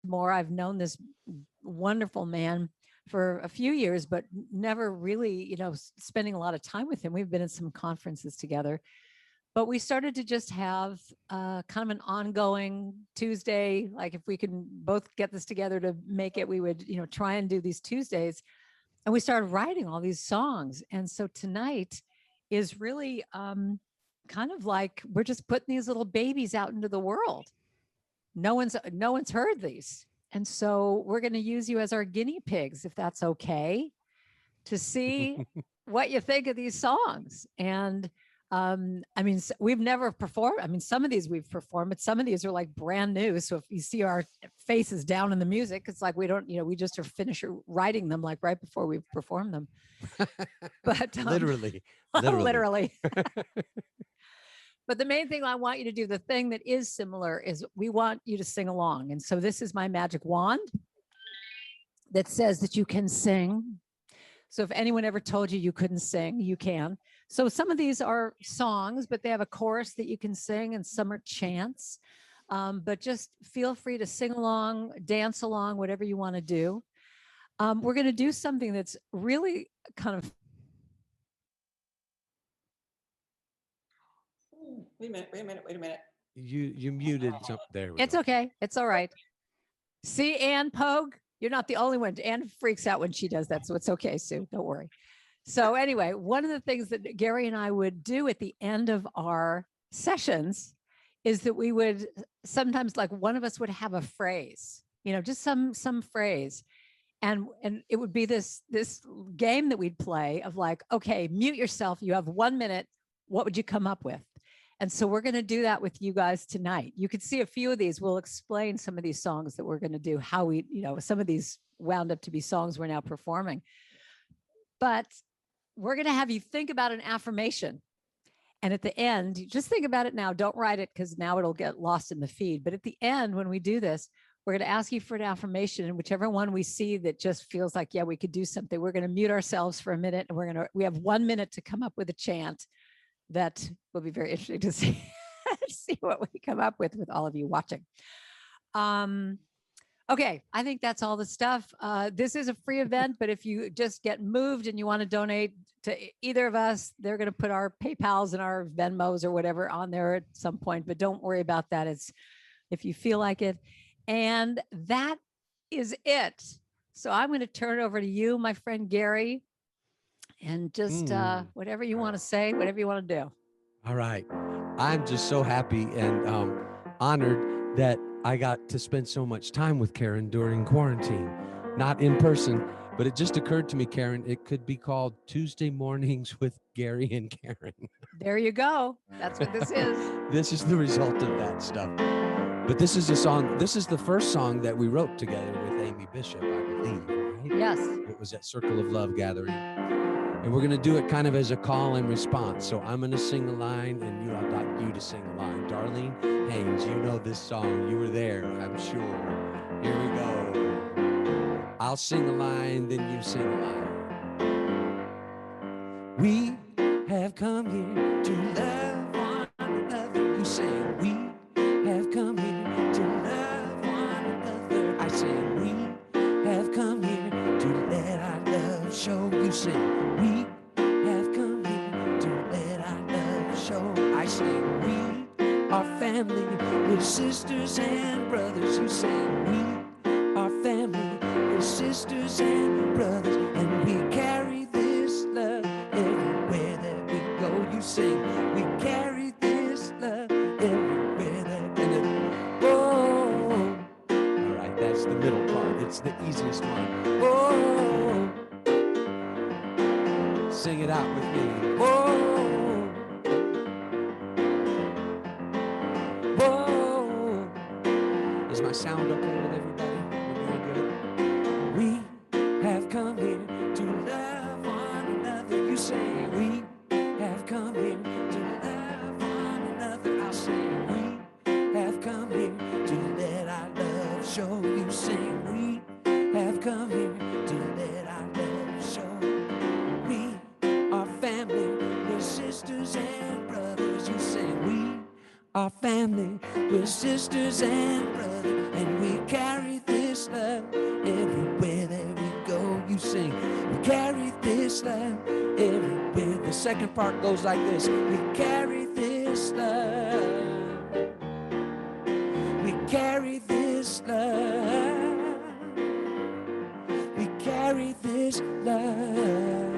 more. I've known this wonderful man for a few years, but never really, spending a lot of time with him. We've been at some conferences together, but we started to just have kind of an ongoing Tuesday. Like if we can both get this together to make it, we would, try and do these Tuesdays. And we started writing all these songs. And so tonight is really kind of like we're just putting these little babies out into the world. No one's heard these. And so we're going to use you as our guinea pigs, if that's okay, to see what you think of these songs. And we've never performed. I mean, some of these we've performed, but some of these are like brand new. So if you see our faces down in the music, it's like we don't, we just are finished writing them like right before we've performed them. But literally. literally. But the main thing I want you to do, the thing that is similar, is we want you to sing along. And so this is my magic wand that says that you can sing. So if anyone ever told you you couldn't sing, you can. So some of these are songs, but they have a chorus that you can sing, and some are chants. But just feel free to sing along, dance along, whatever you want to do. We're going to do something that's really kind of... Wait a minute. You muted something there. It's okay. It's all right. See, Ann Pogue, you're not the only one. Ann freaks out when she does that. So it's okay, Sue. Don't worry. So anyway, one of the things that Gary and I would do at the end of our sessions is that we would sometimes, like, one of us would have a phrase, just some phrase. And it would be this game that we'd play of like, okay, mute yourself. You have 1 minute. What would you come up with? And so we're going to do that with you guys tonight. You could see a few of these. We'll explain some of these songs that we're going to do, how we, some of these wound up to be songs we're now performing. But we're going to have you think about an affirmation. And at the end, just think about it now. Don't write it because now it'll get lost in the feed. But at the end, when we do this, we're going to ask you for an affirmation. And whichever one we see that just feels like, yeah, we could do something, we're going to mute ourselves for a minute. And we have 1 minute to come up with a chant. That will be very interesting to see, see what we come up with all of you watching. Okay, I think that's all the stuff. This is a free event, but if you just get moved and you want to donate to either of us, they're going to put our PayPals and our Venmos or whatever on there at some point, but don't worry about that. It's if you feel like it. And that is it. So I'm going to turn it over to you, my friend Gary. And just whatever you want to say, whatever you want to do. All right. I'm just so happy and honored that I got to spend so much time with Karen during quarantine. Not in person, but it just occurred to me, Karen, it could be called Tuesday Mornings with Gary and Karen. There you go. That's what this is. This is the result of that stuff. But this is a song. This is the first song that we wrote together with Amy Bishop, I believe. Right? Yes. It was at Circle of Love gathering. And we're going to do it kind of as a call and response. So I'm going to sing a line and I'd like you to sing a line. Darlene Haynes, you know this song. You were there, I'm sure. Here we go. I'll sing a line, then you sing a line. We have come here to love one another. You sing, we have come here to love one another. I sing, we have come here to let our love show. You sing, we have come here to let our love show. I sing, we are family, we're sisters and brothers. You sing, we are family, we're sisters and brothers, and we carry this love everywhere that we go. You sing, we carry this love everywhere that we go. Oh, all right, that's the middle part. It's the easiest one. Oh, sing it out with me. Whoa, whoa. Is my sound okay with everybody? We're doing good. We have come here to love one another. You say we have come here to love one another. I'll say we have come here to let our love show. You say we have come here to let our love show. Family, we're sisters and brothers. You say we are family, We're sisters and brothers, and we carry this love everywhere that we go. You sing, we carry this love everywhere. The second part goes like this. We carry this love. We carry this love. We carry this love.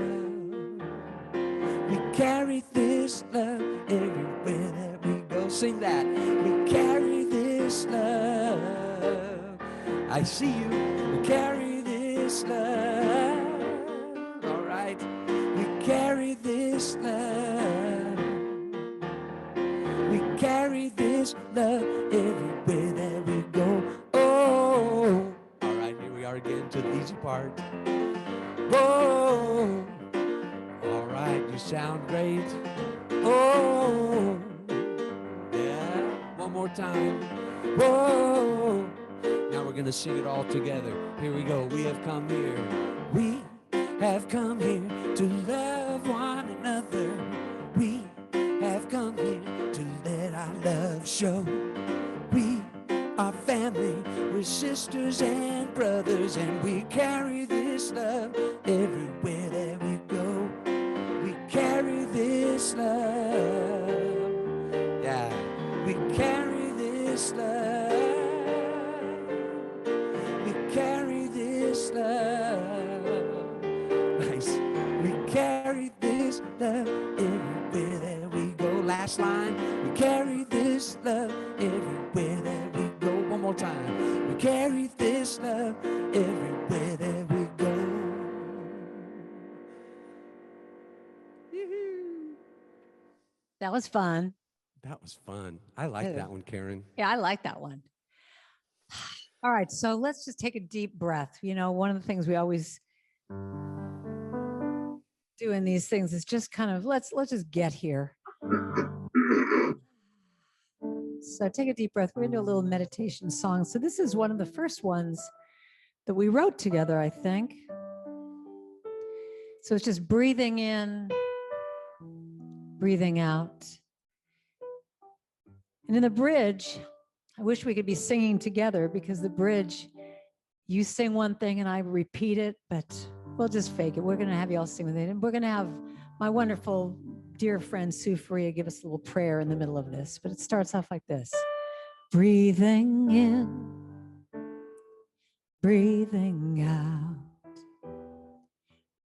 We carry this love everywhere that we go. Sing that. We carry this love. I see you. We carry this love. All right. We carry this love. We carry this love everywhere that we go. Oh. All right, here we are again to the easy part. Whoa. All right, you sound great. Oh. Yeah, one more time. Whoa. Now we're going to sing it all together. Here we go. We have come here. We have come here to love one another. We have come here to let our love show. We are family. We're sisters and brothers, and we carry this love everywhere that we go. We carry this love. Yeah, we carry this love. We carry this love. Nice. We carry this love everywhere that we go. Last line. We carry this love everywhere that we go. One more time. We carry this love everywhere that we go. Yoo-hoo. That was fun. That was fun. I like that one, Karen. Yeah, I like that one. All right, so let's just take a deep breath. You know, one of the things we always do in these things is just kind of let's just get here. So take a deep breath. We're gonna do a little meditation song. So this is one of the first ones that we wrote together, I think. So it's just breathing in, breathing out. And in the bridge, I wish we could be singing together, because the bridge, you sing one thing and I repeat it, but we'll just fake it. We're going to have you all sing with it. And we're going to have my wonderful dear friend Sue Faria give us a little prayer in the middle of this. But it starts off like this. Breathing in, breathing out,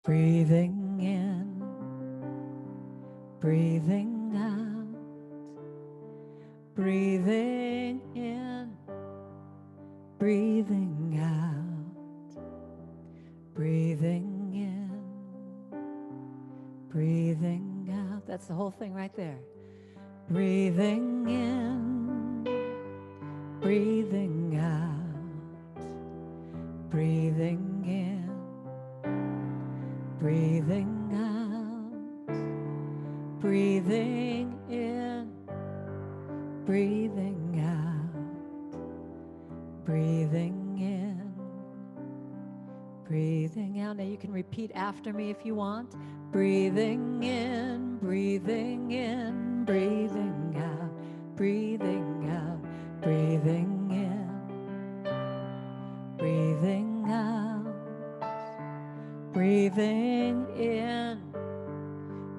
breathing in, breathing out, breathing in, breathing out, breathing in, breathing out. That's the whole thing right there. Breathing in, breathing out, breathing in, breathing out, breathing in, breathing out, breathing in, breathing out. Now you can repeat after me if you want. Breathing in, breathing in, breathing out, breathing out, breathing in, breathing out, breathing in,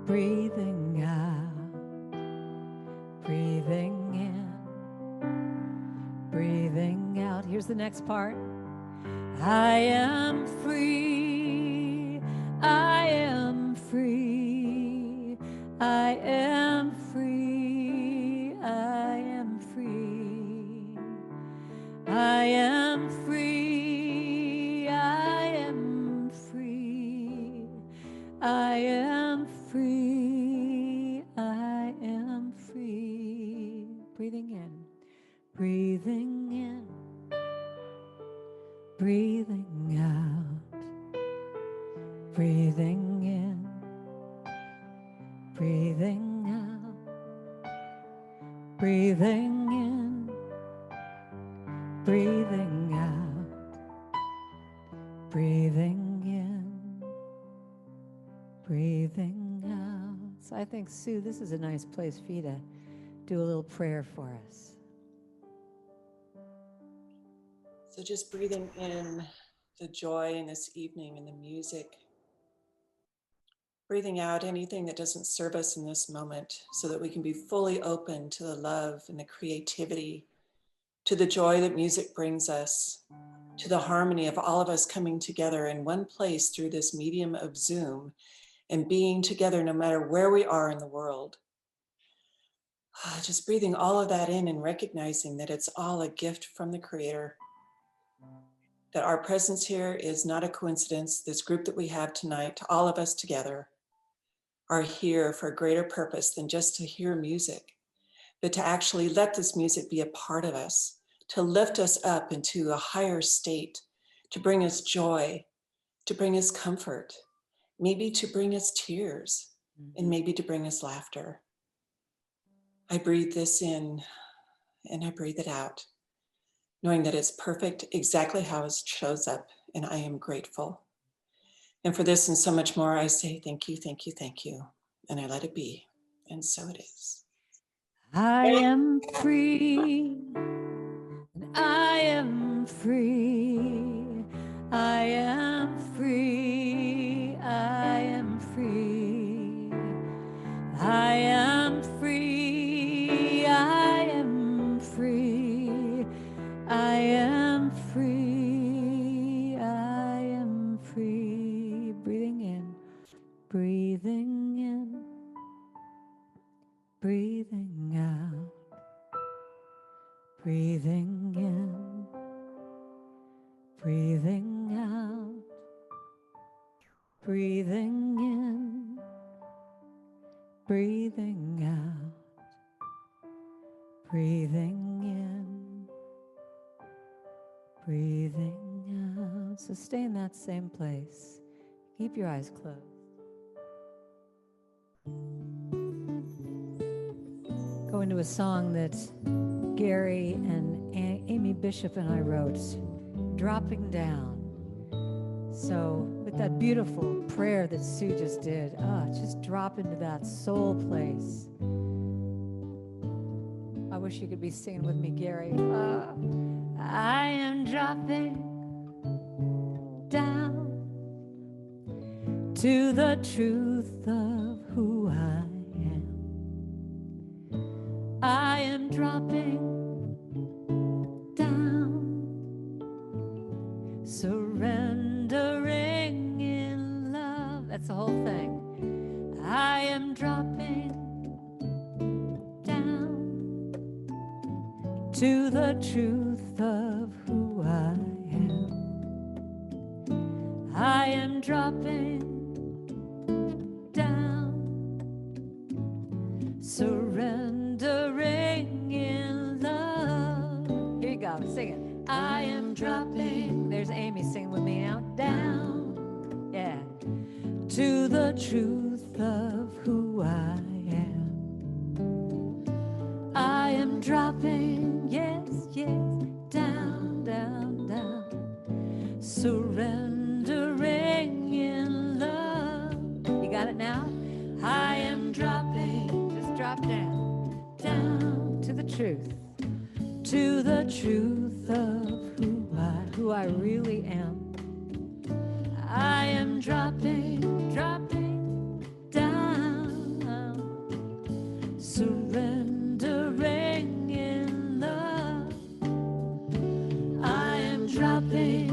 breathing out, breathing in, breathing out. Here's the next part. I am free, I am free, I am free, I am free, I am free, I am free, I am free, I am free. Breathing in, breathing in, breathing out, breathing in, breathing out, breathing in, breathing out, breathing in, breathing out. So I think, Sue, this is a nice place for you to do a little prayer for us. So just breathing in the joy in this evening and the music. Breathing out anything that doesn't serve us in this moment so that we can be fully open to the love and the creativity, to the joy that music brings us, to the harmony of all of us coming together in one place through this medium of Zoom and being together no matter where we are in the world. Just breathing all of that in and recognizing that it's all a gift from the Creator, that our presence here is not a coincidence. This group that we have tonight, all of us together, are here for a greater purpose than just to hear music, but to actually let this music be a part of us, to lift us up into a higher state, to bring us joy, to bring us comfort, maybe to bring us tears, and maybe to bring us laughter. I breathe this in and I breathe it out, knowing that it's perfect exactly how it shows up, and I am grateful. And for this and so much more, I say thank you, thank you, thank you, and I let it be, and so it is. I am free, and I am free. I am free. I am free. I am free. I am free. I am free. I am free. Breathing in, breathing in, breathing out. Breathing in, breathing out, breathing in, breathing out, breathing in, breathing out. So stay in that same place. Keep your eyes closed. Go into a song that Gary and Amy Bishop and I wrote, Dropping Down. So with that beautiful prayer that Sue just did, just drop into that soul place. I wish you could be singing with me, Gary. I am dropping down to the truth of who I am. I am dropping down, surrendering in love. That's the whole thing. I am dropping down to the truth of who I am. I am dropping down, surrendering in love. Here you go, sing it. I am dropping, there's Amy singing with me now, down, yeah, to the truth of who I am. I am dropping, yes, yes, down, down, down, surrendering in love. You got it now? I am dropping, just drop down, down to the truth of who I really am. I am dropping down, surrendering in love. I am dropping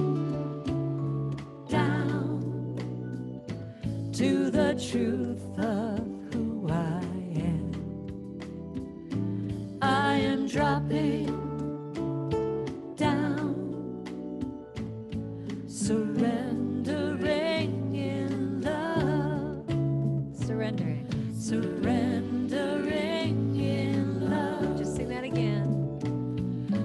down to the truth of who I am. I am dropping down, surrendering in love. Surrendering in love. Just sing that again.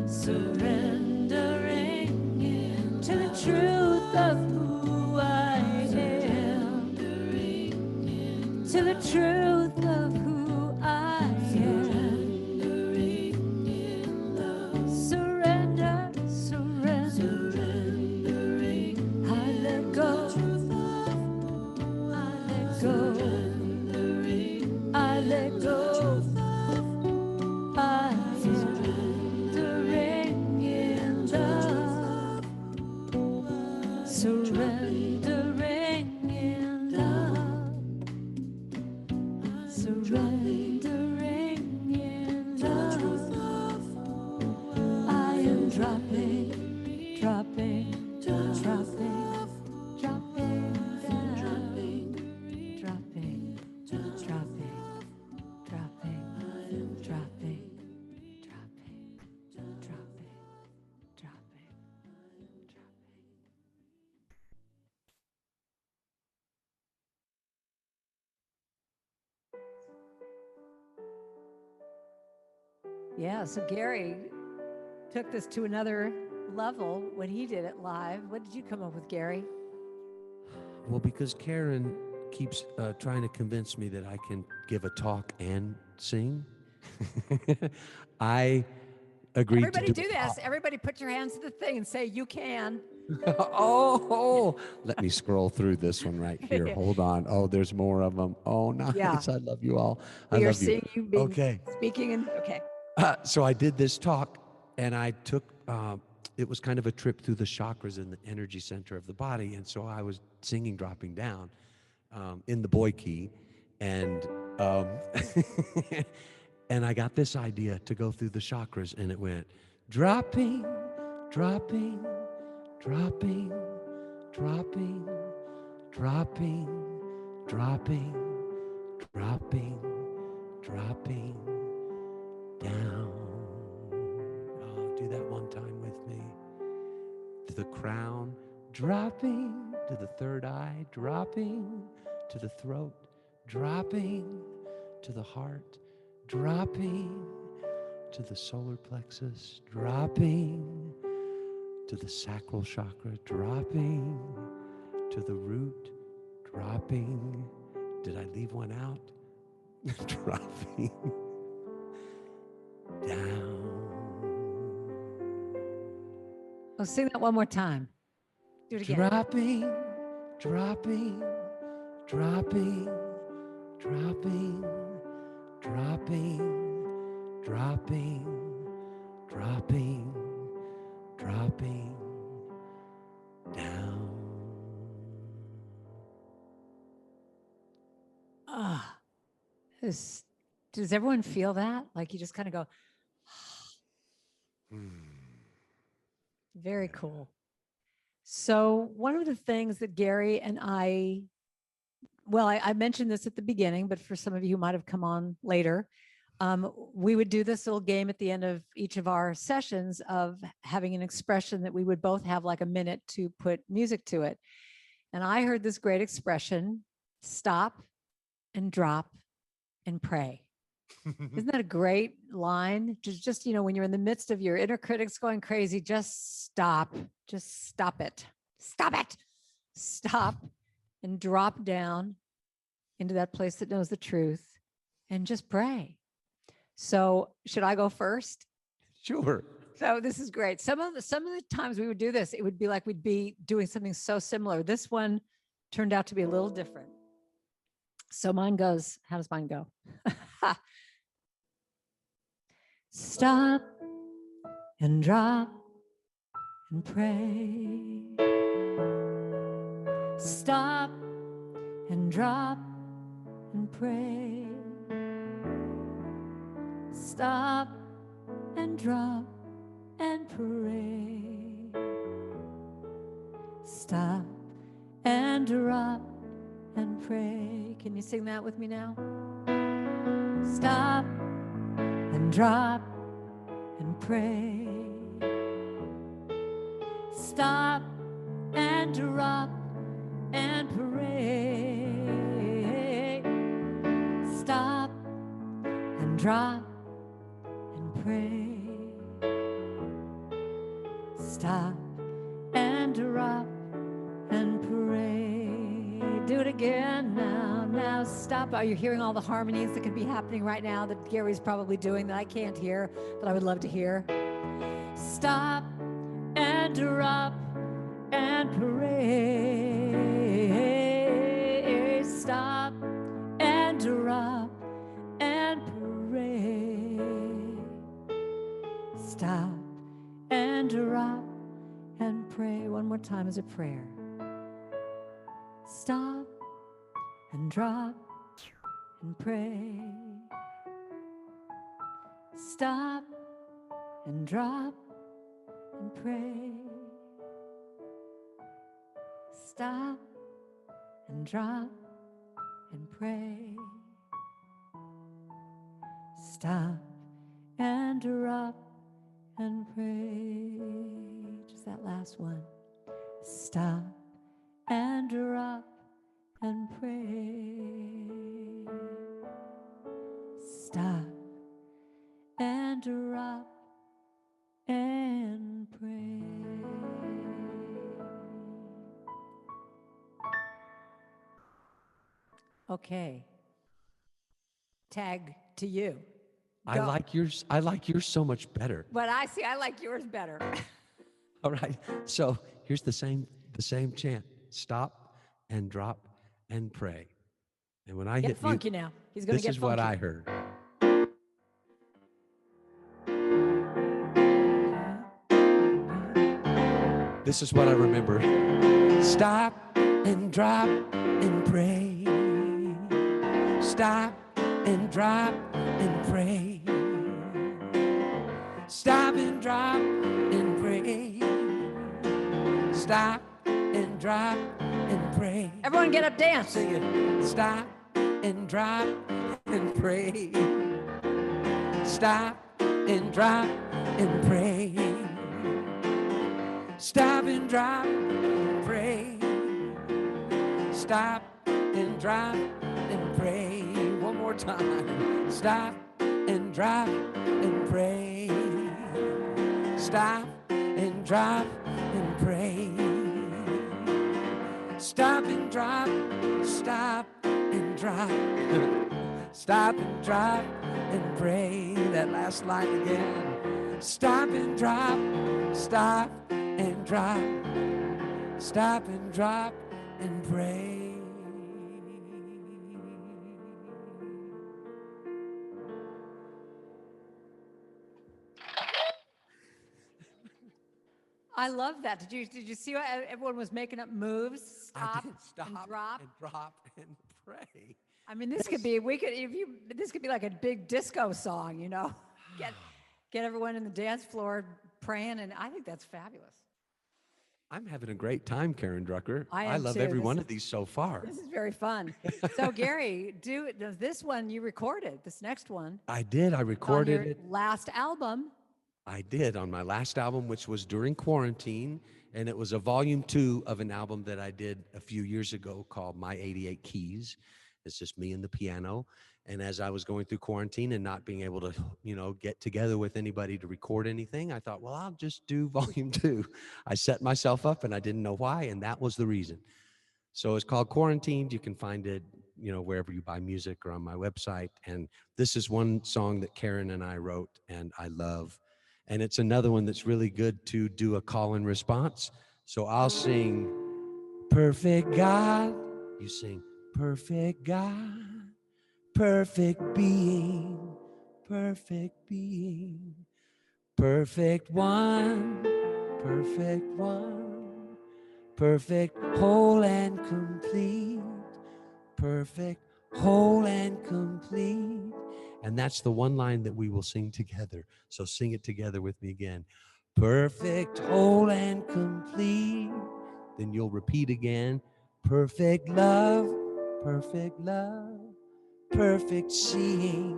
Surrendering in to the truth of who I am. To the truth of who I am. Surrender, surrendering. I let go. I let go. I let go. I surrendering dropping, dropping, dropping, dropping, dropping, dropping, dropping, dropping, dropping, dropping, dropping, dropping. Yeah, so Gary took this to another level when he did it live. What did you come up with, Gary? Well, because Karen keeps trying to convince me that I can give a talk and sing, I agreed Everybody to do this. Everybody put your hands to the thing and say, you can. Oh, let me scroll through this one right here. Hold on. Oh, there's more of them. Oh, nice. Yeah. I love you all. We I are love you. seeing you being Okay. speaking and okay. So I did this talk, and I took, it was kind of a trip through the chakras in the energy center of the body. And so I was singing, dropping down in the boy key. And, and I got this idea to go through the chakras, and it went dropping, dropping, dropping, dropping, dropping, dropping, dropping, dropping down. Oh, do that one time with me. To the crown, dropping, to the third eye, dropping, to the throat, dropping, to the heart, dropping, to the solar plexus, dropping, to the sacral chakra, dropping, to the root, dropping. Did I leave one out? Dropping down. Oh, sing that one more time. Do it again. Dropping, dropping, dropping, dropping, dropping, dropping, dropping, dropping down. Ah, does everyone feel that? Like you just kind of go, very cool. So one of the things that Gary and I mentioned this at the beginning, but for some of you who might have come on later, we would do this little game at the end of each of our sessions of having an expression that we would both have like a minute to put music to it. And I heard this great expression, stop and drop and pray. Isn't that a great line? Just, when you're in the midst of your inner critics going crazy, just stop it. Stop it. Stop and drop down into that place that knows the truth and just pray. So should I go first? Sure. So this is great. Some of the times we would do this, it would be like we'd be doing something so similar. This one turned out to be a little different. So mine goes, how does mine go? Stop and drop and pray. Stop and drop and pray. Stop and drop and pray. Stop and drop and pray. Can you sing that with me now? Stop and drop and pray. Stop and drop and pray. Stop and drop and pray. Stop and drop and pray. Do it again now. Now stop. Are you hearing all the harmonies that could be happening right now that Gary's probably doing that I can't hear, that I would love to hear? Stop and drop and pray. Stop and drop and pray. Stop and drop and pray. One more time as a prayer. Stop and drop and pray. Stop and drop and pray. Stop and drop and pray. Stop and drop and pray. Just that last one. Stop and drop and pray. Stop and drop and pray. Okay. Tag to you. I Go. like yours so much better. But I like yours better. All right. So here's the same chant. Stop and drop and pray. And when I Get hit funky mute, now. He's going to this get is funky. what I heard. This is what I remember. Stop and drop and pray. Stop and drop and pray. Stop and drop and pray. Stop and drop and pray. Everyone get up, dance. Sing it. Stop and drop and pray. Stop and drop and pray. Stop and drop and pray. Stop and drop and pray. One more time. Stop and drop and pray. Stop and drop and pray. Stop and drop. Stop and drop. Stop and drop and pray. That last line again. Stop and drop. Stop and drop. Stop and drop and pray. I love that. Did you see what everyone was making up moves? Stop, Stop and drop. and pray. I mean, this could be this could be like a big disco song, you know. Get everyone in the dance floor praying, and I think that's fabulous. I'm having a great time, Karen Drucker. I am love too. every one of these so far. This is very fun. So Gary, this one you recorded, this next one. I did. I recorded on your it. last album. I did on my last album, which was during quarantine, and it was a volume 2 of an album that I did a few years ago called My 88 Keys. It's just me and the piano. And as I was going through quarantine and not being able to, get together with anybody to record anything, I thought, well, I'll just do volume 2. I set myself up and I didn't know why, and that was the reason. So it's called Quarantined. You can find it, wherever you buy music or on my website. And this is one song that Karen and I wrote and I love. And it's another one that's really good to do a call and response. So I'll sing Perfect God. You sing Perfect God. Perfect being, perfect being, perfect one, perfect whole and complete, perfect whole and complete. And that's the one line that we will sing together. So sing it together with me again. Perfect whole and complete. Then you'll repeat again. Perfect love, perfect love. Perfect seeing,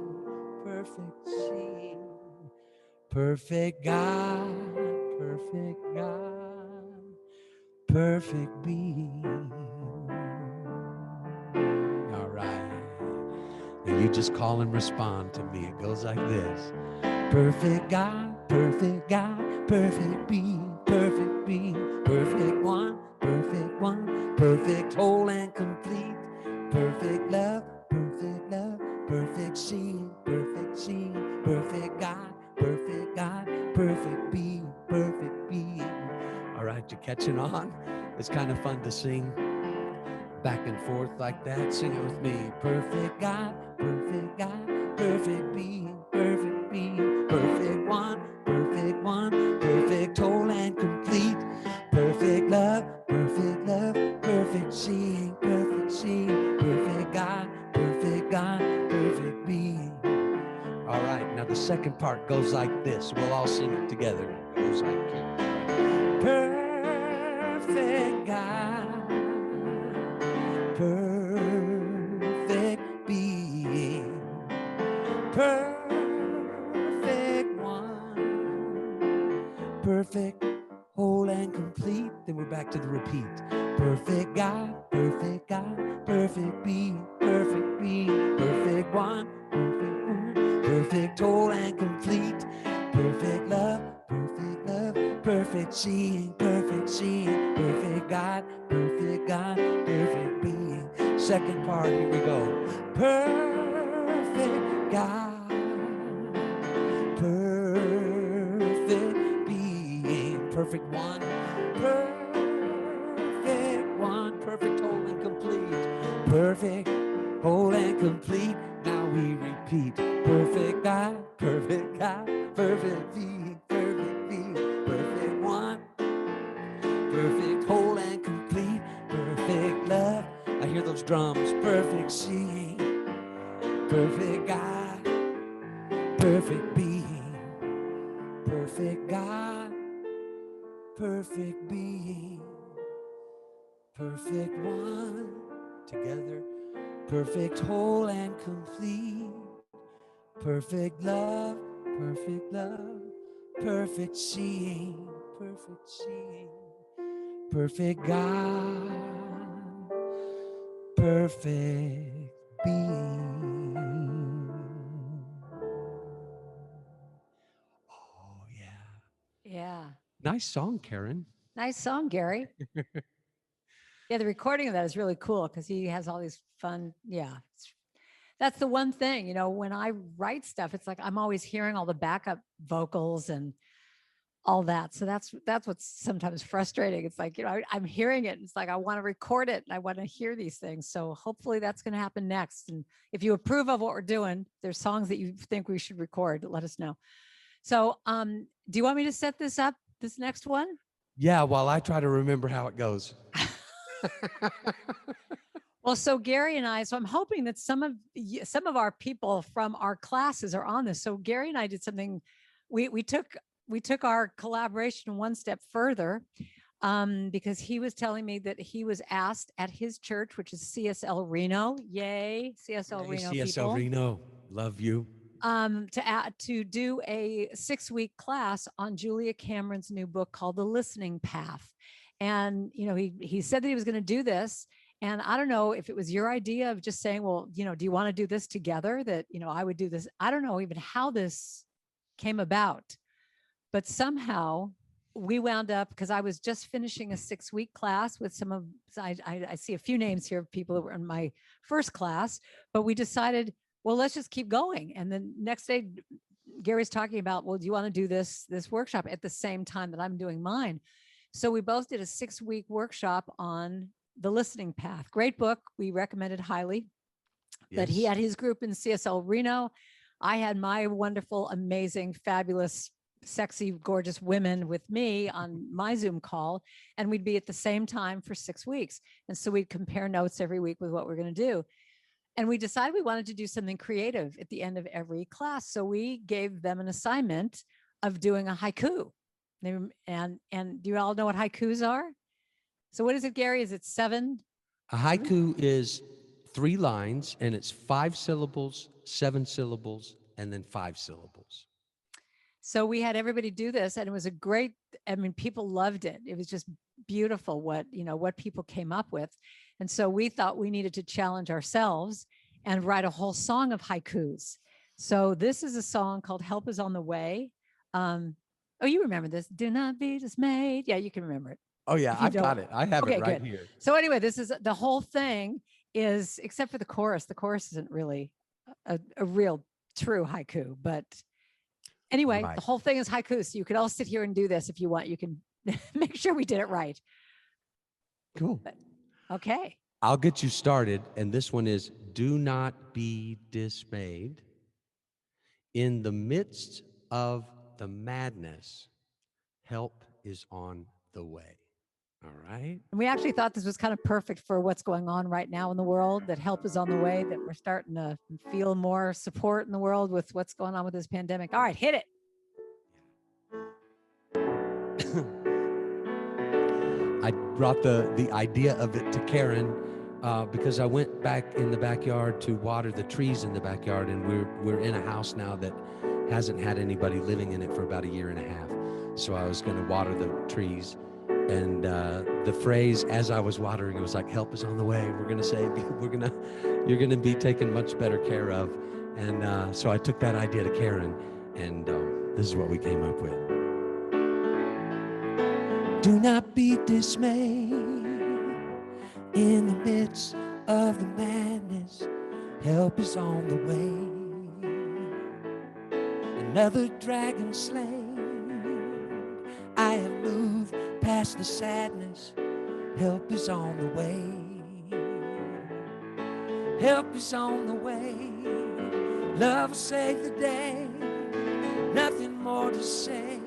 perfect seeing, perfect God, perfect being. All right. Now you just call and respond to me. It goes like this. Perfect God, perfect being, perfect one, perfect whole and complete, perfect love, perfect seeing, perfect God, perfect being, All right, you catching on? It's kind of fun to sing back and forth like that. Sing it with me. Perfect God, perfect being, perfect one, perfect whole and complete, perfect love, perfect seeing, perfect God, perfect being. All right, now the second part goes like this. We'll all sing it together. It goes like perfect God, perfect being, perfect one, perfect, whole and complete. Then we're back to the repeat. Perfect God, perfect God, perfect being, perfect one, perfect, whole and complete. Perfect love, perfect seeing, perfect God, perfect being. Second part, here we go. Perfect God, perfect being, perfect one, perfect whole and complete, perfect whole and complete. Now we repeat. Perfect God, perfect being, perfect one, perfect whole and complete, perfect love. I hear those drums. Perfect seeing, perfect God, perfect being, perfect God, perfect being, perfect one. Together, perfect whole and complete, perfect love, perfect seeing, perfect God, perfect being. Oh, yeah. Yeah. Nice song, Karen. Nice song, Gary. Yeah, the recording of that is really cool because he has all these fun. Yeah. That's the one thing, when I write stuff, it's like I'm always hearing all the backup vocals and all that. So that's what's sometimes frustrating. It's like, I'm hearing it. It's like I want to record it and I want to hear these things. So hopefully that's going to happen next. And if you approve of what we're doing, there's songs that you think we should record, let us know. So do you want me to set this up, this next one? Yeah, while I try to remember how it goes. Well, so Gary and I, so I'm hoping that some of our people from our classes are on this. So Gary and I did something. We took our collaboration one step further, because he was telling me that he was asked at his church, which is CSL Reno. Yay, CSL Reno CSL people. Reno, love you. To do a 6-week class on Julia Cameron's new book called The Listening Path. And, he said that he was going to do this. And I don't know if it was your idea of just saying, well, do you want to do this together? That, I would do this. I don't know even how this came about, but somehow we wound up, because I was just finishing a 6-week class with some of, I see a few names here of people that were in my first class, but we decided, well, let's just keep going. And then next day, Gary's talking about, well, do you want to do this workshop at the same time that I'm doing mine? So we both did a 6-week workshop on The Listening Path. Great book. We recommend it highly. Yes. But he had his group in CSL Reno. I had my wonderful, amazing, fabulous, sexy, gorgeous women with me on my Zoom call. And we'd be at the same time for 6 weeks. And so we'd compare notes every week with what we're going to do. And we decided we wanted to do something creative at the end of every class. So we gave them an assignment of doing a haiku. And do you all know what haikus are? So what is it, Gary? Is it 7? A haiku is 3 lines, and it's 5 syllables, 7 syllables, and then 5 syllables. So we had everybody do this, and it was a great, people loved it. It was just beautiful what people came up with. And so we thought we needed to challenge ourselves and write a whole song of haikus. So this is a song called Help Is on the Way. Oh, you remember this? Do not be dismayed. Yeah, you can remember it. Oh yeah, I've got it. I have it right good. here. So anyway, this is the whole thing is, except for the chorus. The chorus isn't really a real true haiku, but anyway, right. The whole thing is haiku. So you could all sit here and do this if you want. You can make sure we did it right. Cool. But, okay. I'll get you started. And this one is, do not be dismayed. In the midst of the madness, help is on the way. All right. And we actually thought this was kind of perfect for what's going on right now in the world, that help is on the way, that we're starting to feel more support in the world with what's going on with this pandemic. All right, hit it. I brought the idea of it to Karen because I went back in the backyard to water the trees in the backyard, and we're in a house now that hasn't had anybody living in it for about 1.5 years. So I was going to water the trees, and the phrase as I was watering, it was like, "Help is on the way. We're going to save you. You're going to be taken much better care of." And so I took that idea to Karen, and this is what we came up with. Do not be dismayed in the midst of the madness. Help is on the way. Another dragon slain. I have moved past the sadness. Help is on the way. Help is on the way. Love will save the day. Nothing more to say.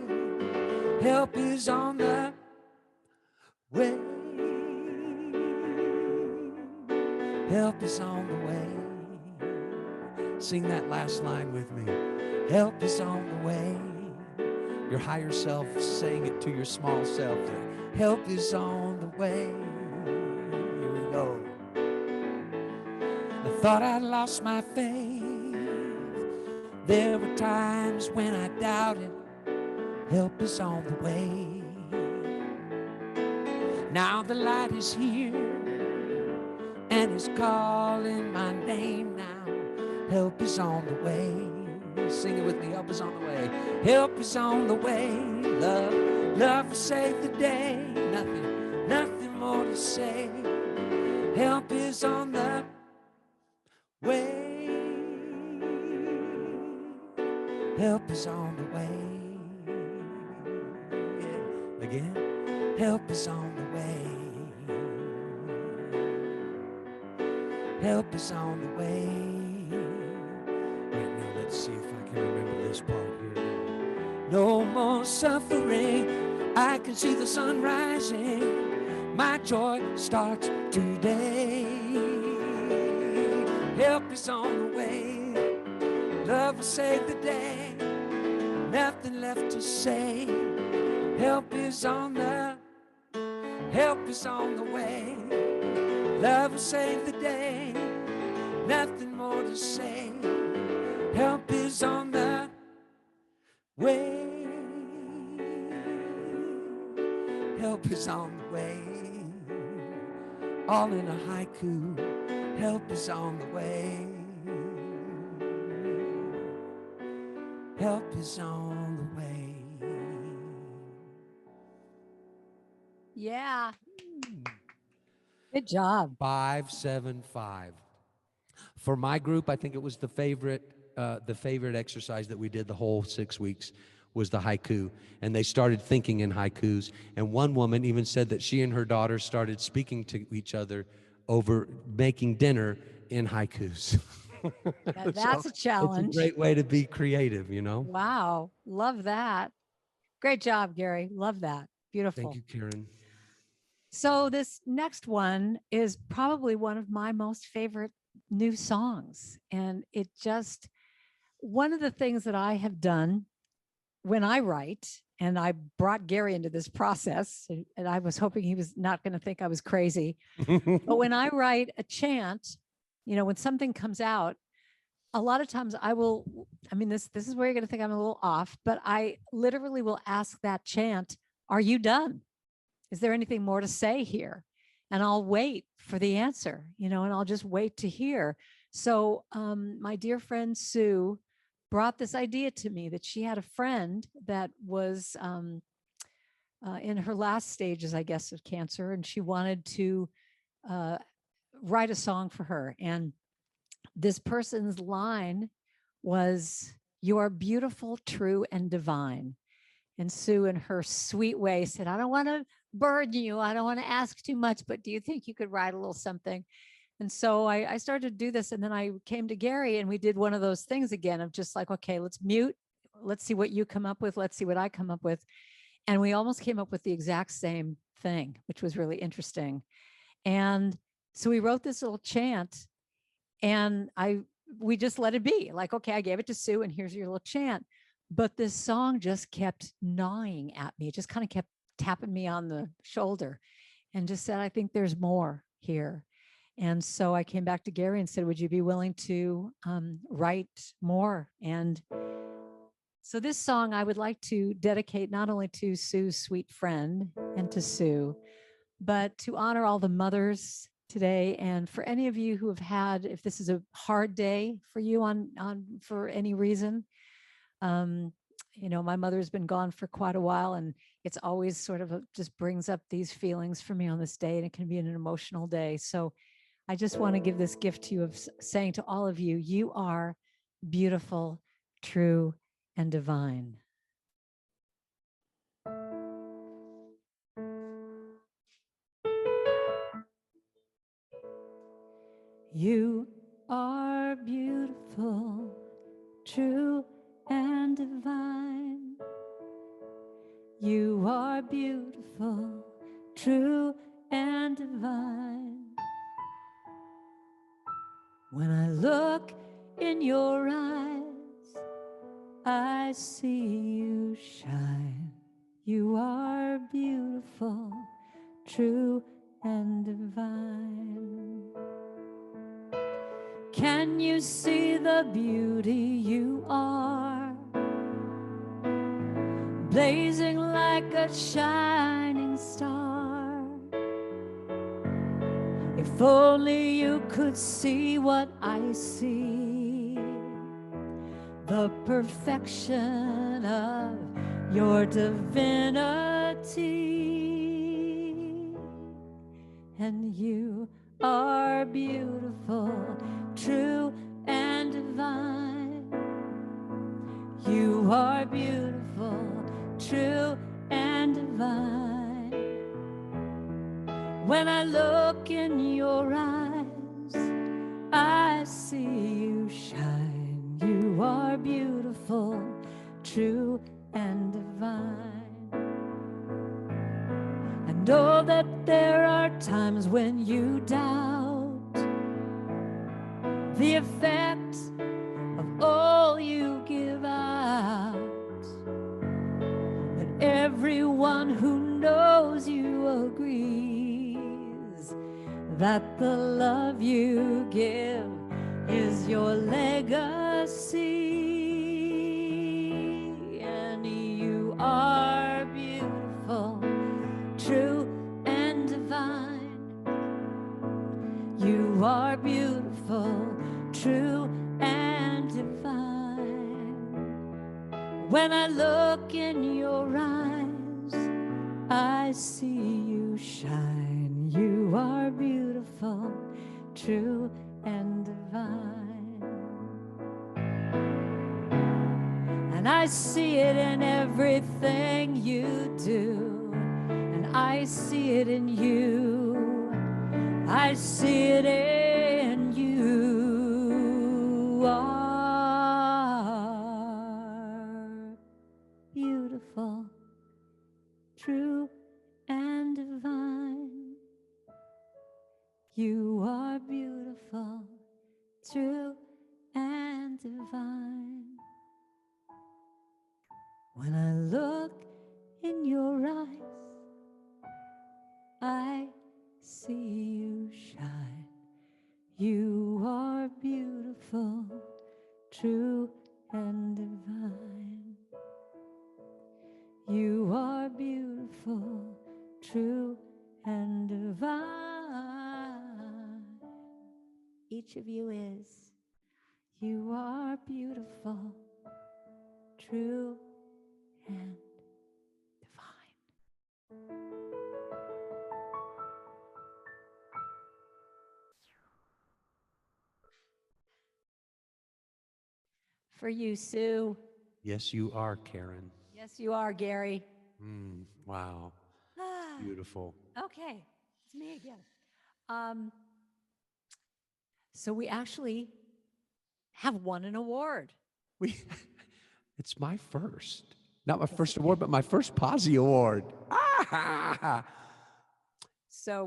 Help is on the way. Help is on the way. Sing that last line with me. Help is on the way. Your higher self saying it to your small self. Help is on the way. Here we go. I thought I'd lost my faith. There were times when I doubted. Help is on the way. Now the light is here and is calling my name now. Help is on the way. Sing it with me. Help is on the way. Help is on the way. Love will save the day. Nothing more to say. Help is on the way. Help is on the way. Yeah. Again. Help is on the way. Help is on the way. Wait, now let's see if I can remember this part here. No more suffering. I can see the sun rising. My joy starts today. Help is on the way. Love will save the day. Nothing left to say. Help is on the way. Love will save the day. Nothing more to say. Help is on the way. Help is on the way. All in a haiku. Help is on the way. Help is on the way. Yeah. Good job. 5-7-5. For my group, I think it was the favorite exercise that we did the whole 6 weeks was the haiku. And they started thinking in haikus. And one woman even said that she and her daughter started speaking to each other over making dinner in haikus. Yeah, that's a challenge. It's a great way to be creative, you know? Wow. Love that. Great job, Gary. Love that. Beautiful. Thank you, Karen. So this next one is probably one of my most favorite new songs. And it just, one of the things that I have done when I write, and I brought Gary into this process, and I was hoping he was not going to think I was crazy. But when I write a chant, you know, when something comes out, a lot of times this is where you're going to think I'm a little off, but I literally will ask that chant, "Are you done? Is there anything more to say here?" And I'll wait for the answer, you know, and I'll just wait to hear. So my dear friend Sue brought this idea to me that she had a friend that was in her last stages, I guess, of cancer, and she wanted to write a song for her. And this person's line was, "You are beautiful, true, and divine." And Sue, in her sweet way, said, "I don't want to burden you. I don't want to ask too much, but do you think you could write a little something?" And so I started to do this. And then I came to Gary and we did one of those things again of just like, okay, let's mute. Let's see what you come up with. Let's see what I come up with. And we almost came up with the exact same thing, which was really interesting. And so we wrote this little chant and we just let it be like, okay, I gave it to Sue and here's your little chant. But this song just kept gnawing at me. It just kind of kept tapping me on the shoulder. and just said, I think there's more here. And so I came back to Gary and said, would you be willing to write more? And so this song I would like to dedicate not only to Sue's sweet friend and to Sue, but to honor all the mothers today. And for any of you who have had, if this is a hard day for you on for any reason, you know, my mother's been gone for quite a while, and it's always sort of just brings up these feelings for me on this day, and it can be an emotional day. So I just want to give this gift to you of saying to all of you, you are beautiful, true, and divine. You are beautiful, true, and divine. You are beautiful, true, and divine. When I look in your eyes, I see you shine. You are beautiful, true, and divine. Can you see the beauty you are? Blazing like a shining star. If only you could see what I see, the perfection of your divinity. And you are beautiful, true, and divine. You are beautiful, true, and divine. When I look in your eyes, I see you shine. You are beautiful, true, and divine. I know that there are times when you doubt the effect of all you give out. But everyone who knows you agrees that the love you give is your legacy. And you are beautiful, true, and divine. You are beautiful, true, and divine. When I look in your eyes, I see you shine. You are beautiful, true, and divine. And I see it in everything you do, and I see it in you. I see it in you. Are beautiful, true, and divine. You are beautiful, true, and divine. When I look in your eyes, I see you shine. You are beautiful, true, and divine. You are beautiful, true, and divine. Each of you is. You are beautiful, true, and divine. For you, Sue. Yes, you are, Karen. Yes, you are, Gary. Wow. Ah, Beautiful. okay, it's me again. So we actually have won an award. We, it's my first. Not my first award, but my first Posy Award. Ah! So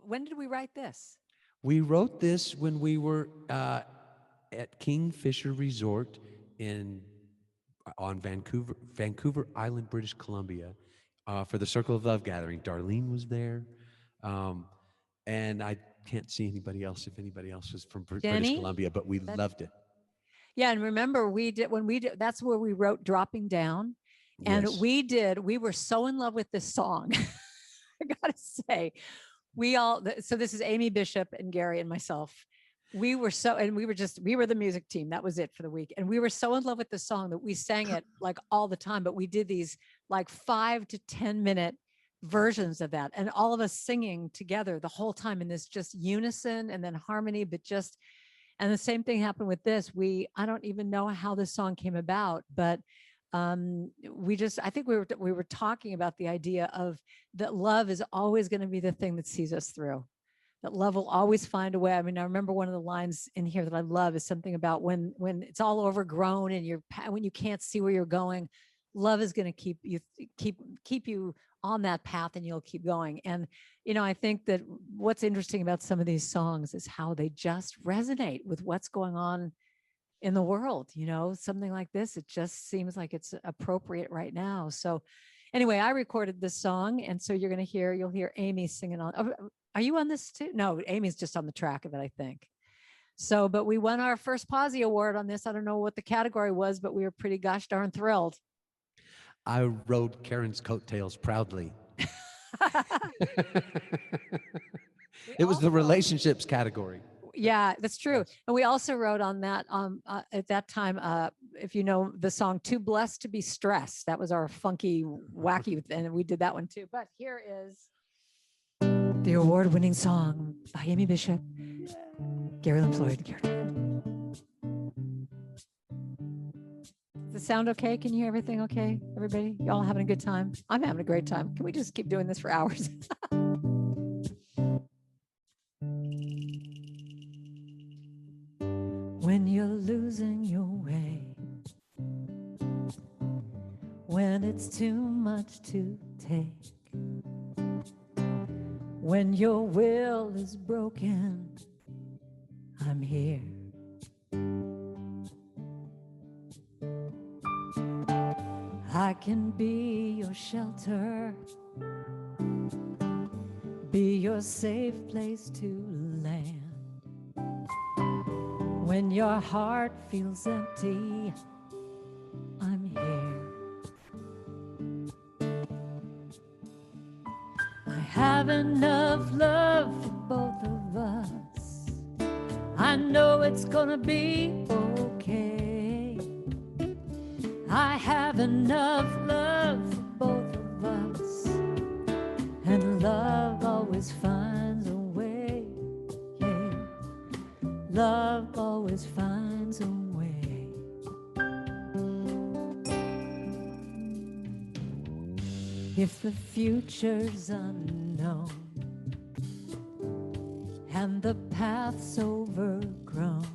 when did we write this? We wrote this when we were at Kingfisher Resort on Vancouver Island, British Columbia, for the Circle of Love gathering. Darlene was there. And I can't see anybody else, if anybody else was from British Jenny? Columbia, but we loved it. Yeah, and remember that's where we wrote Dropping Down. And Yes. we were so in love with this song. I gotta say, so this is Amy Bishop and Gary and myself. We were the music team. That was it for the week. And we were so in love with the song that we sang it like all the time, but we did these like 5 to 10 minute versions of that. And all of us singing together the whole time in this just unison and then harmony, and the same thing happened with this. I don't even know how this song came about, but I think we were talking about the idea of that love is always going to be the thing that sees us through. That love will always find a way. I mean, I remember one of the lines in here that I love is something about when it's all overgrown and when you can't see where you're going, love is going to keep you on that path, and you'll keep going. And I think that what's interesting about some of these songs is how they just resonate with what's going on in the world. Something like this, it just seems like it's appropriate right now. So anyway, I recorded this song, and so you'll hear Amy singing on. Are you on this too? No, Amy's just on the track of it, I think. So, but we won our first Posy Award on this. I don't know what the category was, but we were pretty gosh darn thrilled. I rode Karen's coattails proudly. It was the relationships category. Yeah, that's true. And we also wrote on that at that time, if you know the song Too Blessed to Be Stressed, that was our funky, wacky, and we did that one too. But here is the award-winning song by Amy Bishop, Gary Lynn Floyd. Does it sound okay? Can you hear everything okay, everybody? Y'all having a good time? I'm having a great time. Can we just keep doing this for hours? When you're losing your way, when it's too much to take, when your will is broken, I'm here. I can be your shelter, be your safe place to land. When your heart feels empty, I'm here. I have enough love for both of us. I know it's gonna be okay. I have enough love for both of us, and love always finds a way. Yeah. Love always finds a way. If the future's unknown and the path's overgrown,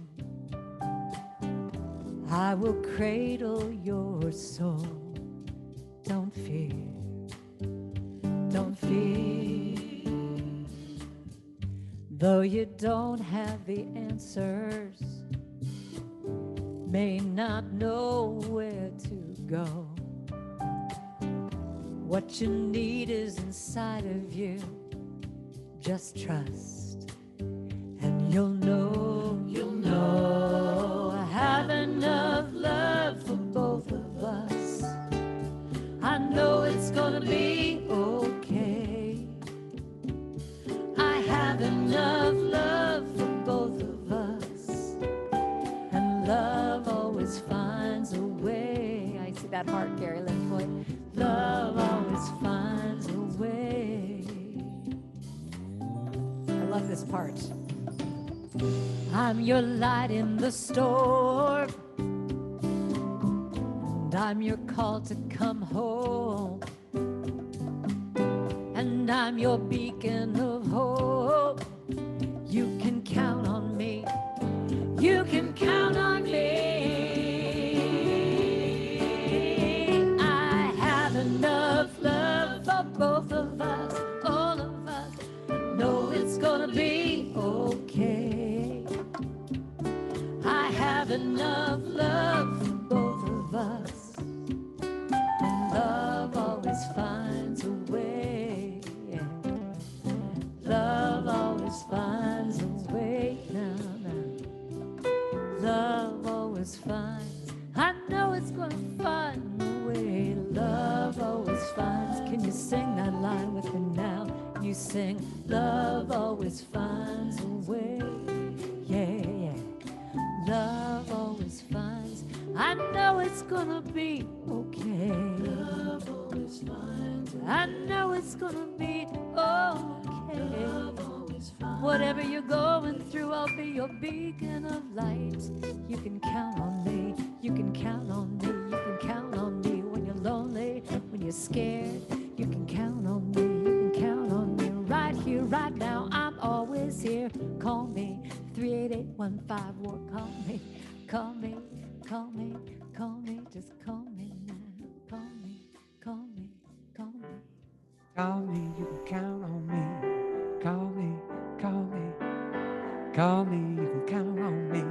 I will cradle your soul. Don't fear, don't fear. Though you don't have the answers, may not know where to go, what you need is inside of you. Just trust, and you'll know, you'll know. I have enough love for both of us. I know it's gonna be okay. I have enough love for both of us, and love always finds a way. I see that heart, Gary Lynn Floyd. Love always finds a way. I love this part. I'm your light in the storm, and I'm your call to come home, and I'm your beacon of hope. You can count on me. You can count on me. I have enough love for both of us, all of us. Know it's gonna be okay. I have enough love for both of us, and love always finds a sing, love always finds a way. Yeah, yeah. Love always finds, I know it's gonna be okay. Love always finds, I know it's gonna be okay. Love always finds, whatever you're going through, I'll be your beacon of light. You can count on me, you can count on me, you can count on me when you're lonely, when you're scared. You can count on me, you can count on me right here, right now. I'm always here. Call me 388-151. Call me, call me, call me, call me, just call me now. Call me, call me, call me. Call me, you can count on me. Call me, call me. Call me, you can count on me.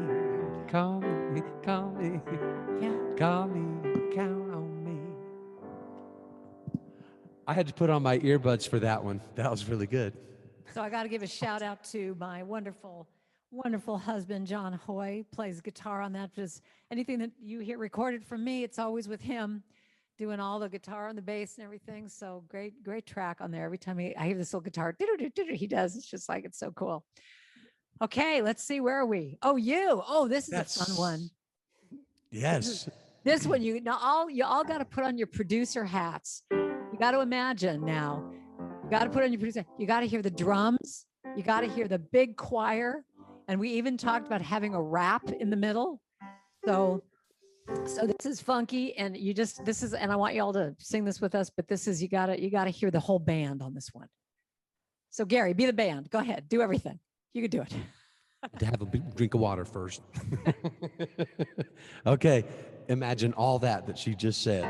Call me, call me. Call me, you can count on me. I had to put on my earbuds for that one. That was really good. So I got to give a shout out to my wonderful, wonderful husband, John Hoy, plays guitar on that. Just anything that you hear recorded from me, it's always with him doing all the guitar and the bass and everything. So great track on there. Every time I hear this little guitar, he does. It's just like, it's so cool. Okay, let's see. Where are we? Oh, you. Oh, this is a fun one. Yes. This one, you all got to put on your producer hats. You got to imagine now. You got to put on your producer. You got to hear the drums. You got to hear the big choir. And we even talked about having a rap in the middle. So this is funky. And and I want you all to sing this with us, but this is, you got to hear the whole band on this one. So Gary, be the band. Go ahead. Do everything. You can do it. To have a big drink of water first. Okay. Imagine all that she just said.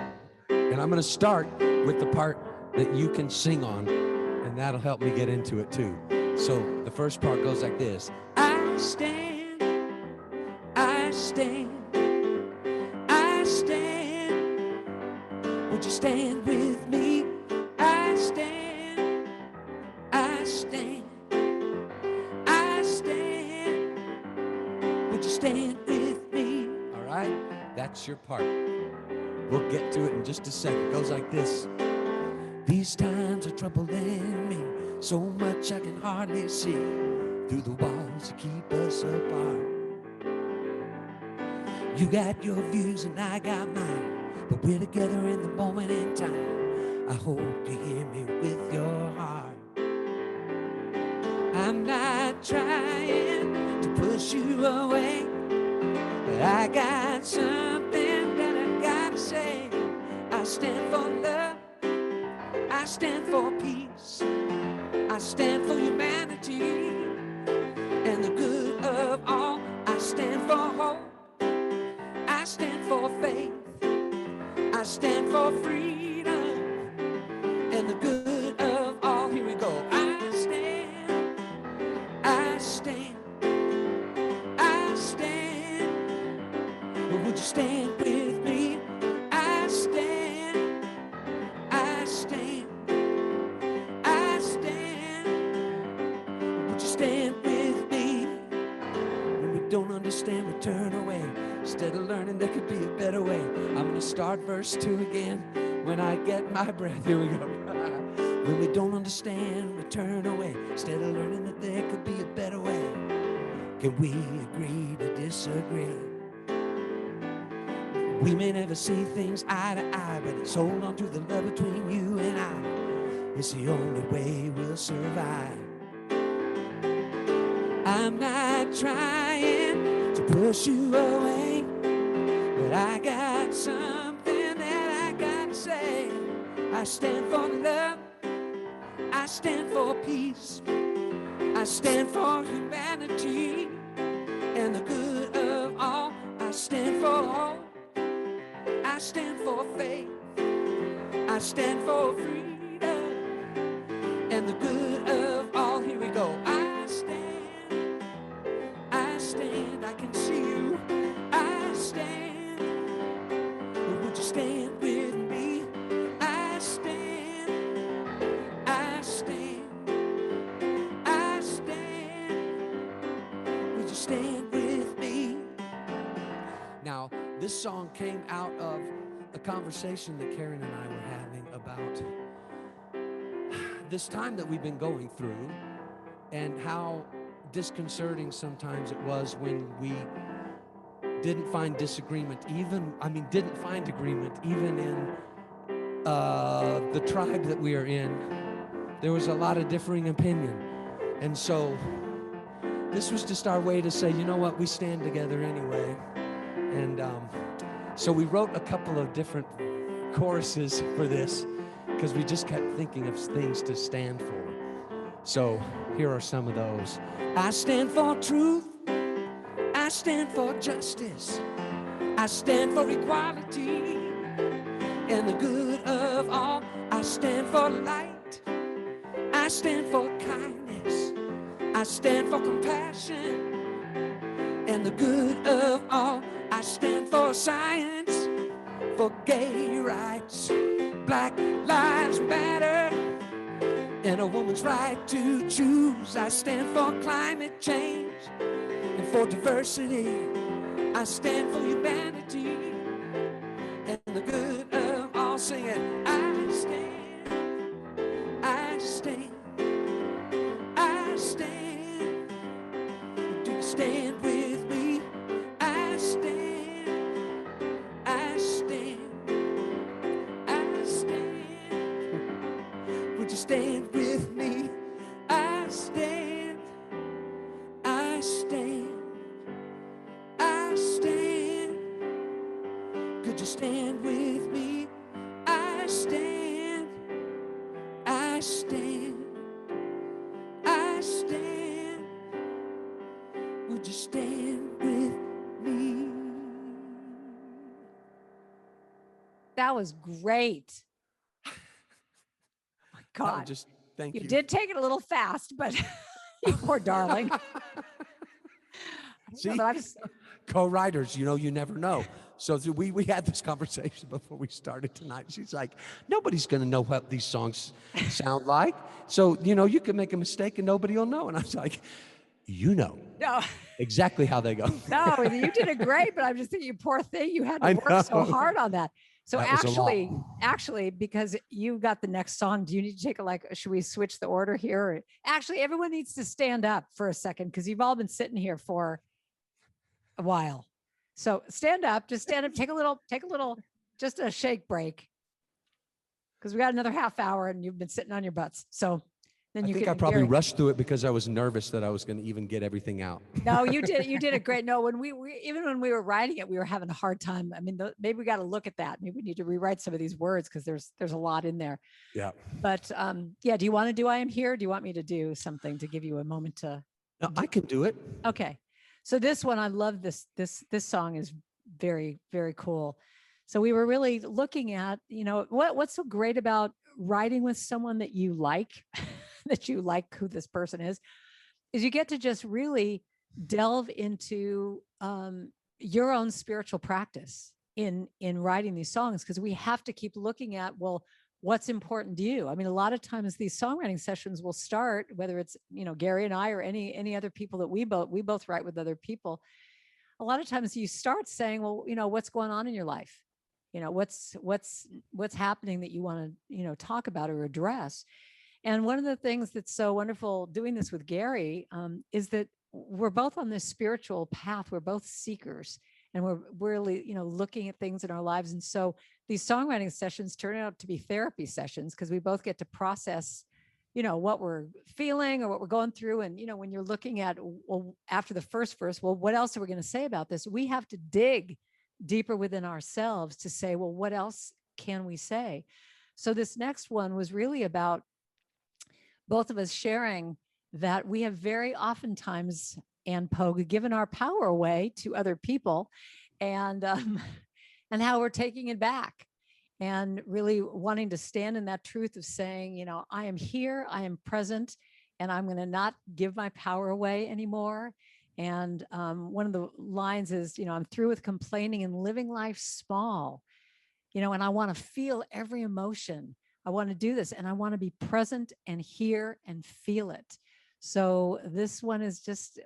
And I'm going to start with the part that you can sing on, and that'll help me get into it too. So the first part goes like this. I stand, I stand, I stand. Would you stand with me? I stand, I stand, I stand. Would you stand with me? All right, that's your part. We'll get to it in just a second. It goes like this. These times are troubling me, so much I can hardly see through the walls to keep us apart. You got your views and I got mine, but we're together in the moment in time. I hope you hear me with your heart. I'm not trying to push you away, but I got something that I gotta say. I stand for love, I stand for peace, I stand for humanity and the good of all. I stand for hope, I stand for faith, I stand for freedom and the good of all. Here we go. I stand, I stand, I stand. Would you stand with me? I stand, I stand, I stand. Would you stand with me? When we don't understand, we turn away. Instead of learning there could be a better way. I'm gonna start verse 2 again. When I get my breath, here we go. When we don't understand, we turn away. Instead of learning that there could be a better way. Can we agree to disagree? We may never see things eye to eye, but let's hold on to the love between you and I. It's the only way we'll survive. I'm not trying to push you away, but I got something that I gotta say. I stand for love, I stand for peace, I stand for humanity and the good of all. I stand for hope, I stand for faith, I stand for freedom and the good of all. Here we go. I stand, I can see you. I stand, would you stand with me? I stand, I stand, I stand, would you stand with me? Now, this song came out of a conversation that Karen and I were having about this time that we've been going through and how disconcerting sometimes it was when we didn't find agreement even in the tribe that we are in. There was a lot of differing opinion. And so this was just our way to say, you know what, we stand together anyway. And so we wrote a couple of different choruses for this because we just kept thinking of things to stand for. So here are some of those. I stand for truth. I stand for justice. I stand for equality and the good of all. I stand for light. I stand for kindness. I stand for compassion and the good of all. I stand for science, for gay rights, Black Lives Matter, and a woman's right to choose. I stand for climate change and for diversity. I stand for humanity and the good of all. Sing it. I stand, I stand, I stand. Do you stand with me? I stand, I stand, I stand. Would you stand with me? I stand, I stand, I stand. Could you stand with me? I stand, I stand, I stand. Would you stand with me? That was great. My God. Thank you. You did take it a little fast, but you poor darling. See, co-writers, you never know. So we had this conversation before we started tonight. She's like, nobody's going to know what these songs sound like. So, you can make a mistake and nobody will know. And I was like, No, exactly how they go. no, you did it great, but I'm just thinking, you poor thing, you had to I work so know. hard on that. So That was a lot. actually, because you got the next song, do you need to take should we switch the order here? Actually, everyone needs to stand up for a second because you've all been sitting here for a while. So stand up, just stand up, take a little, just a shake break. Because we got another half hour and you've been sitting on your butts. So then I think I probably rushed through it because I was nervous that I was going to even get everything out. No, you did it great. No, when we even when we were writing it, we were having a hard time. I mean, maybe we got to look at that. Maybe we need to rewrite some of these words because there's a lot in there. Yeah. But yeah, do you want to do I Am Here? Do you want me to do something to give you a moment to? No, I can do it. Okay. So this one, I love this song is very, very cool. So we were really looking at, what's so great about writing with someone that you like, that you like who this person is you get to just really delve into your own spiritual practice in writing these songs, because we have to keep looking at, well, what's important to you? I mean, a lot of times these songwriting sessions will start, whether it's, Gary and I or any other people that we both write with other people. A lot of times you start saying, well, what's going on in your life? What's happening that you want to, talk about or address. And one of the things that's so wonderful doing this with Gary is that we're both on this spiritual path. We're both seekers, and we're really, looking at things in our lives. And so these songwriting sessions turn out to be therapy sessions because we both get to process, what we're feeling or what we're going through. And, when you're looking at, well, after the first verse, well, what else are we going to say about this? We have to dig deeper within ourselves to say, well, what else can we say? So this next one was really about both of us sharing that we have very oftentimes, Ann Pogue, given our power away to other people, and how we're taking it back, and really wanting to stand in that truth of saying, I am here, I am present, and I'm going to not give my power away anymore. And one of the lines is, I'm through with complaining and living life small, and I want to feel every emotion. I want to do this, and I want to be present and hear and feel it. So this one is just,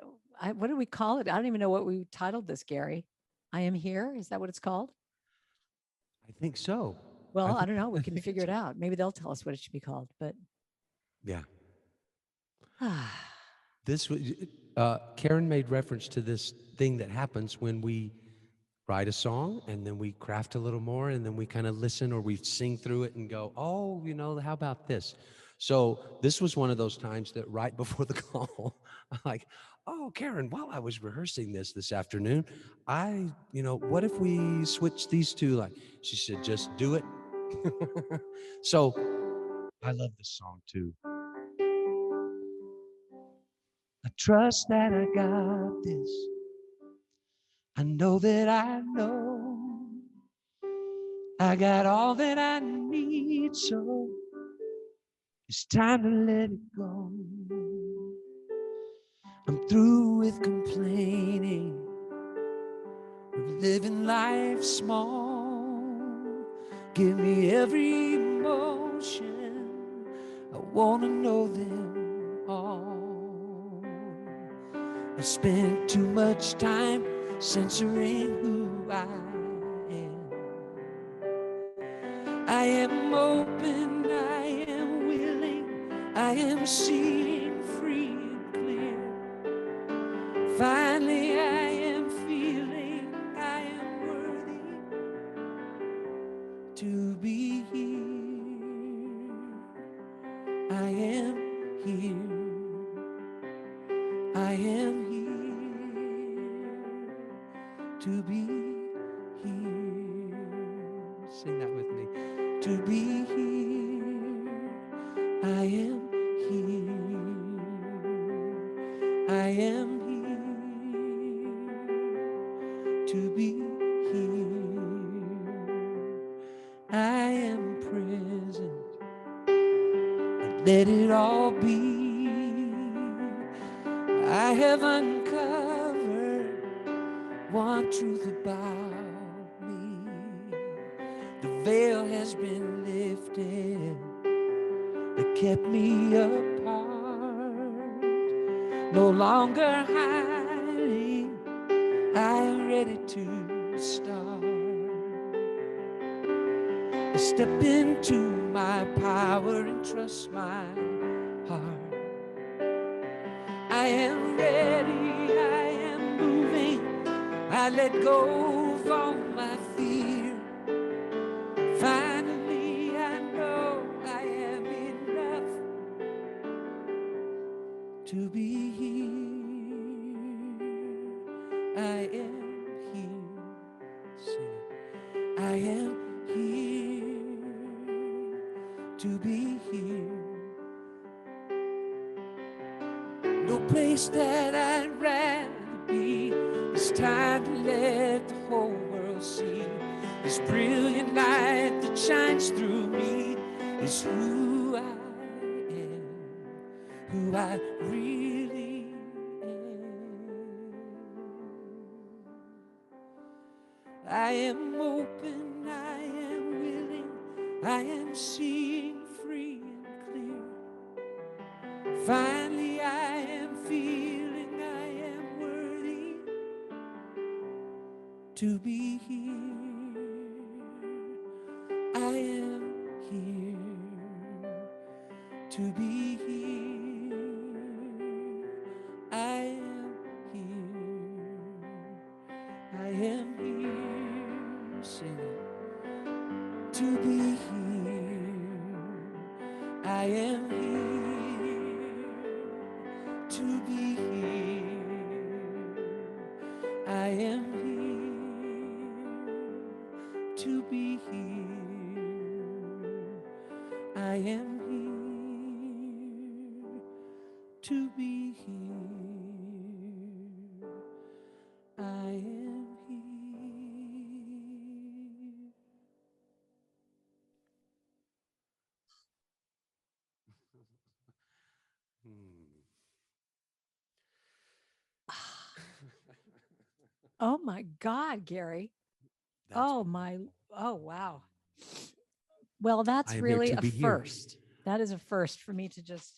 what do we call it? I don't even know what we titled this, Gary. I Am Here. Is that what it's called? I think so. Well, I don't know. We can figure it out. Maybe they'll tell us what it should be called, but Yeah. This was, Karen made reference to this thing that happens when we write a song and then we craft a little more and then we kind of listen or we sing through it and go, oh, you know, how about this? So this was one of those times that right before the call, I'm like, oh, Karen, while I was rehearsing this afternoon, what if we switch these two? Like, she said, just do it. So I love this song too. I trust that I got this. I know that I know I got all that I need, so it's time to let it go. I'm through with complaining, with living life small. Give me every emotion, I wanna know them all. I spent too much time censoring who I am. I am open, I am willing, I am seeing free and clear. Finally, I am feeling I am worthy to be here. I am here. I am here to be here. Sing that with me. To be here. I am here. I am here to be here. I am present. Let it all be. I have uncovered one truth about me. The veil has been lifted that kept me apart. No longer hiding, I am ready to start. I step into my power and trust my heart. I am ready, I am moving, I let go of all my fear. Finally, I know I am enough to be here. I am here. Sing it. I am here to be here. No place that I'd rather be. It's time to let the whole world see. This brilliant light that shines through me is who I am, who I really am. I am open, I am willing, I am seeing free and clear. Finally, I am feeling I am worthy to be here. I am here to be here. I am here. I am here. Sing it. To be here. I am here to be here. I am here to be here. I am here to be here. I am here. Oh my God, Gary. That's Oh my, oh wow. Well, that's I am here really to a be here. first. That is a first for me to just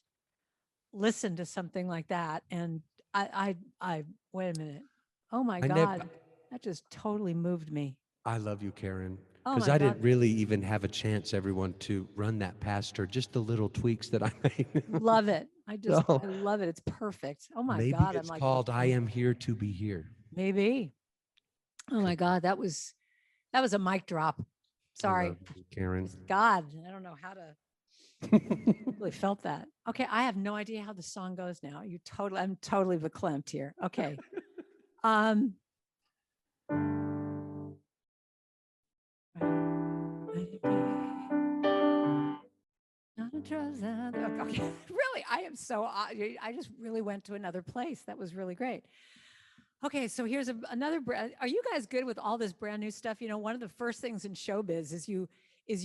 listen to something like that. And wait a minute. Oh my I never. God. That just totally moved me. I love you, Karen. Oh Because my I God. didn't really even have a chance, everyone, to run that past her. Just the little tweaks that I made. Love it. So I love it. It's perfect. Oh my maybe God. I'm it's like, called "I Am Here to Be Here." maybe. Oh my God. That was a mic drop. I Sorry. love you, Karen. God, I don't know how to really felt that. Okay. I have no idea how the song goes now. I'm totally verklempt here. Okay. Um, not a trust that- okay. Really, I am so, I just really went to another place. That was really great. Okay, so here's another brand. Are you guys good with all this brand new stuff? You know, one of the first things in showbiz is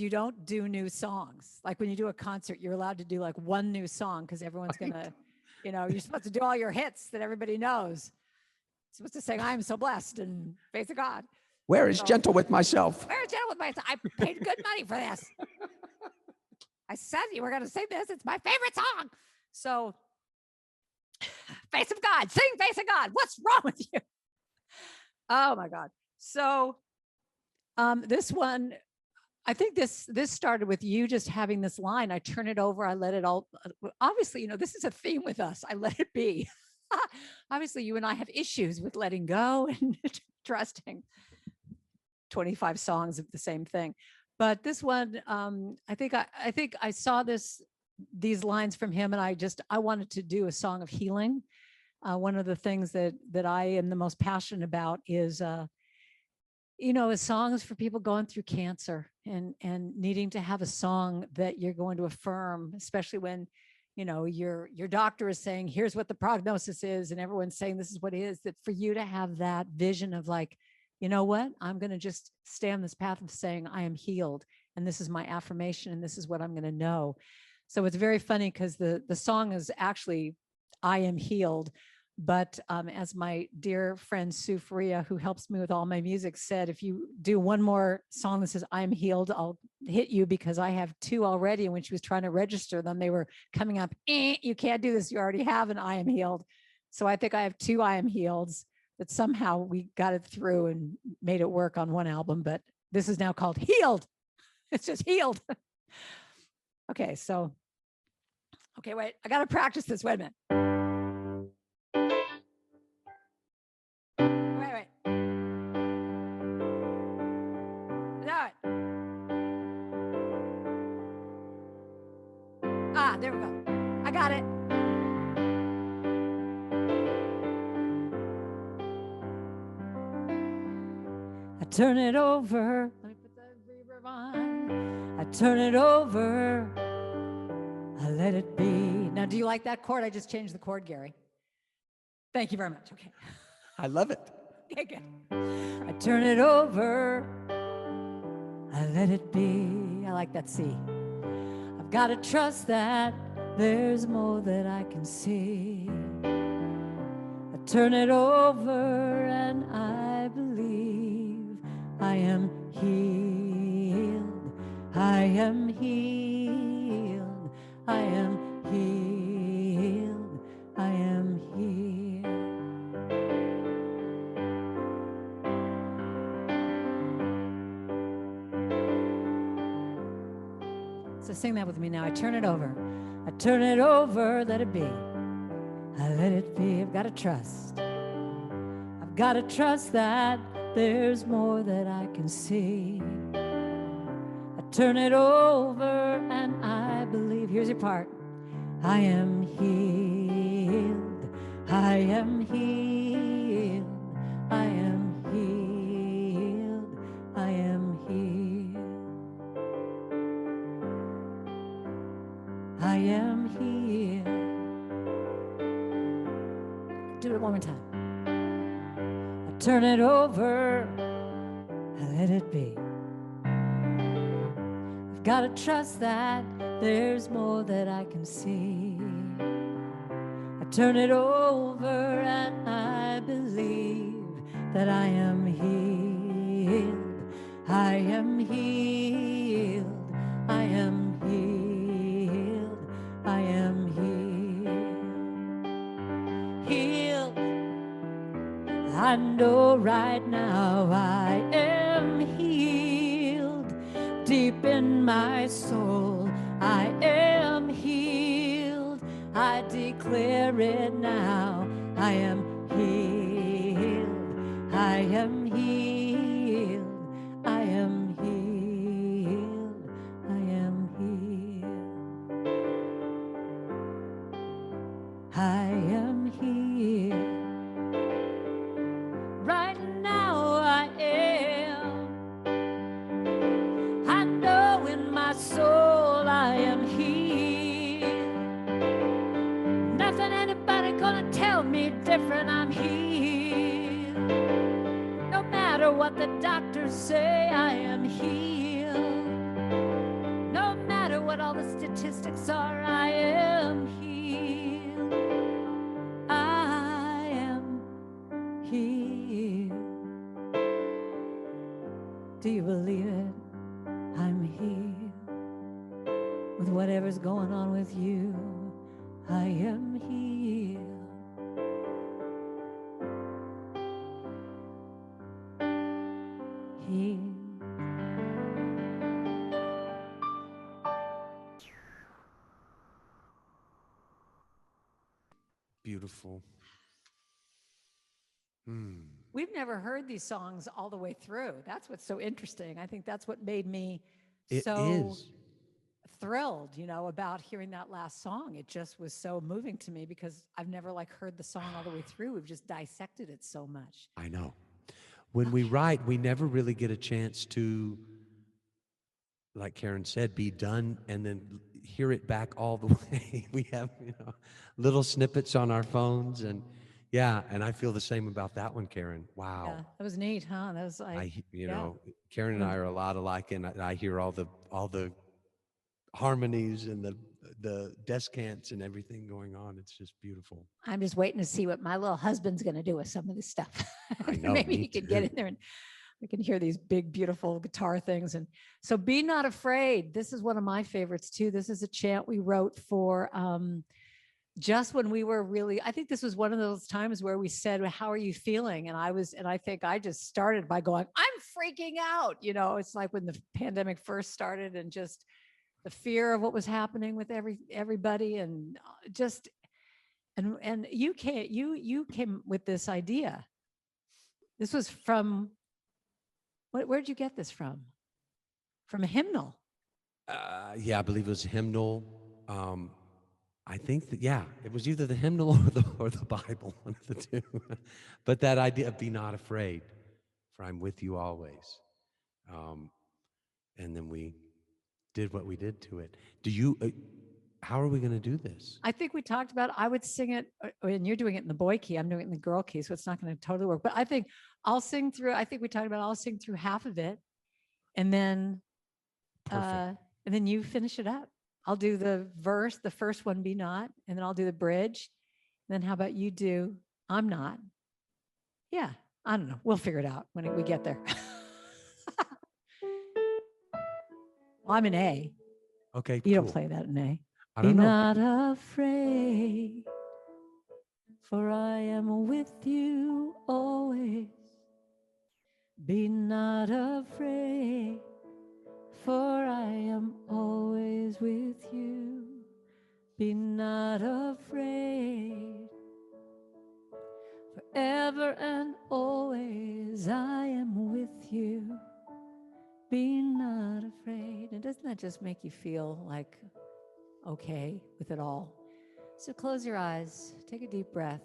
you don't do new songs. Like when you do a concert, you're allowed to do like one new song because everyone's gonna, you know, you're supposed to do all your hits that everybody knows. You're supposed to sing "I am so blessed" and "Face of God." Where is So, Gentle with Myself? where's Gentle with Myself? I paid good money for this. I said you were gonna sing this. It's my favorite song. So, "Face of God," sing "Face of God." What's wrong with you? Oh my God. So this one, I think this started with you just having this line. I turn it over, I let it all obviously, you know, this is a theme with us. I let it be. Obviously, you and I have issues with letting go and trusting. 25 songs of the same thing. But this one, I think I saw these lines from him, and I wanted to do a song of healing. One of the things that I am the most passionate about is songs for people going through cancer and needing to have a song that you're going to affirm, especially when your doctor is saying, here's what the prognosis is, and everyone's saying this is what it is. That for you to have that vision of like, you know what, I'm going to just stay on this path of saying I am healed, and this is my affirmation, and this is what I'm going to know. So it's very funny because the song is actually I am healed. But as my dear friend Sue Faria, who helps me with all my music, said, if you do one more song that says I'm healed, I'll hit you, because I have two already. And when she was trying to register them, they were coming up, you can't do this. You already have an I am healed. So I think I have two I am healeds that somehow we got it through and made it work on one album. But this is now called Healed. It's just healed. Okay, so, okay, wait, I got to practice this. Wait a minute. Wait. No. Ah, there we go. I got it. I turn it over. Let me put that reverb on. I turn it over. I let it be. Now, do you like that chord? I just changed the chord, Gary. Thank you very much. Okay. I love it. Okay, good. I turn it over. I let it be. I like that C. I've got to trust that there's more that I can see. I turn it over and I believe I am healed. I am healed. I am healed. I am healed. So sing that with me now. I turn it over. I turn it over, let it be. I let it be. I've got to trust. I've got to trust that there's more that I can see. I turn it over and I believe. Here's your part. I am healed. I am healed. I am healed. I am healed. I am healed. Do it one more time. I turn it over. I let it be. I've got to trust that there's more that I can see. I turn it over and I believe that I am healed. I am healed. I am healed. I am healed. Healed. I know right now I am healed. deep in my soul. I am healed. I declare it now. I am healed. I am healed. I am healed. I am healed. I am healed. Right now I am. I know in my soul I am healed. Nothing anybody gonna tell me different. I'm healed. No matter what the doctors say, I am healed. No matter what all the statistics are, I am healed. I am healed. Do you believe it? I'm healed. With whatever's going on with you, I am healed. Healed. Beautiful. We've never heard these songs all the way through. That's what's so interesting. I think that's what made me It so is. thrilled, you know, about hearing that last song. It just was so moving to me because I've never like heard the song all the way through. We've just dissected it so much. I know. When we write, we never really get a chance to, like Karen said, be done and then hear it back all the way. We have, little snippets on our phones, and yeah, and I feel the same about that one, Karen. Wow. Yeah, that was neat, huh? That was like, Karen and I are a lot alike, and I hear all the harmonies and the descants and everything going on. It's just beautiful. I'm just waiting to see what my little husband's going to do with some of this stuff. I know, Maybe me he could get too. in there and we can hear these big, beautiful guitar things. And so Be Not Afraid. This is one of my favorites too. This is a chant we wrote for just when we were really, I think this was one of those times where we said, well, how are you feeling? And I think I just started by going, I'm freaking out. You know, it's like when the pandemic first started and just the fear of what was happening with everybody and just, and you came with this idea. This was from, where'd you get this from? From a hymnal. Yeah, I believe it was hymnal. I think that, yeah, it was either the hymnal or the Bible, one of the two. But that idea of be not afraid, for I'm with you always. And then we did what we did to it. How are we going to do this? I think we talked about, I would sing it, and you're doing it in the boy key, I'm doing it in the girl key, so it's not going to totally work. But I think I'll sing through half of it, and then you finish it up. I'll do the verse, the first one, Be Not, and then I'll do the bridge. And then how about you do I'm Not? Yeah, I don't know. We'll figure it out when we get there. Well, I'm an A. Okay, You cool. don't play that in A. I Be don't know. not afraid, for I am with you always. Be not afraid, for I am always with you. Be not afraid, forever and always I am with you. Be not afraid. And doesn't that just make you feel like okay with it all? So close your eyes, take a deep breath.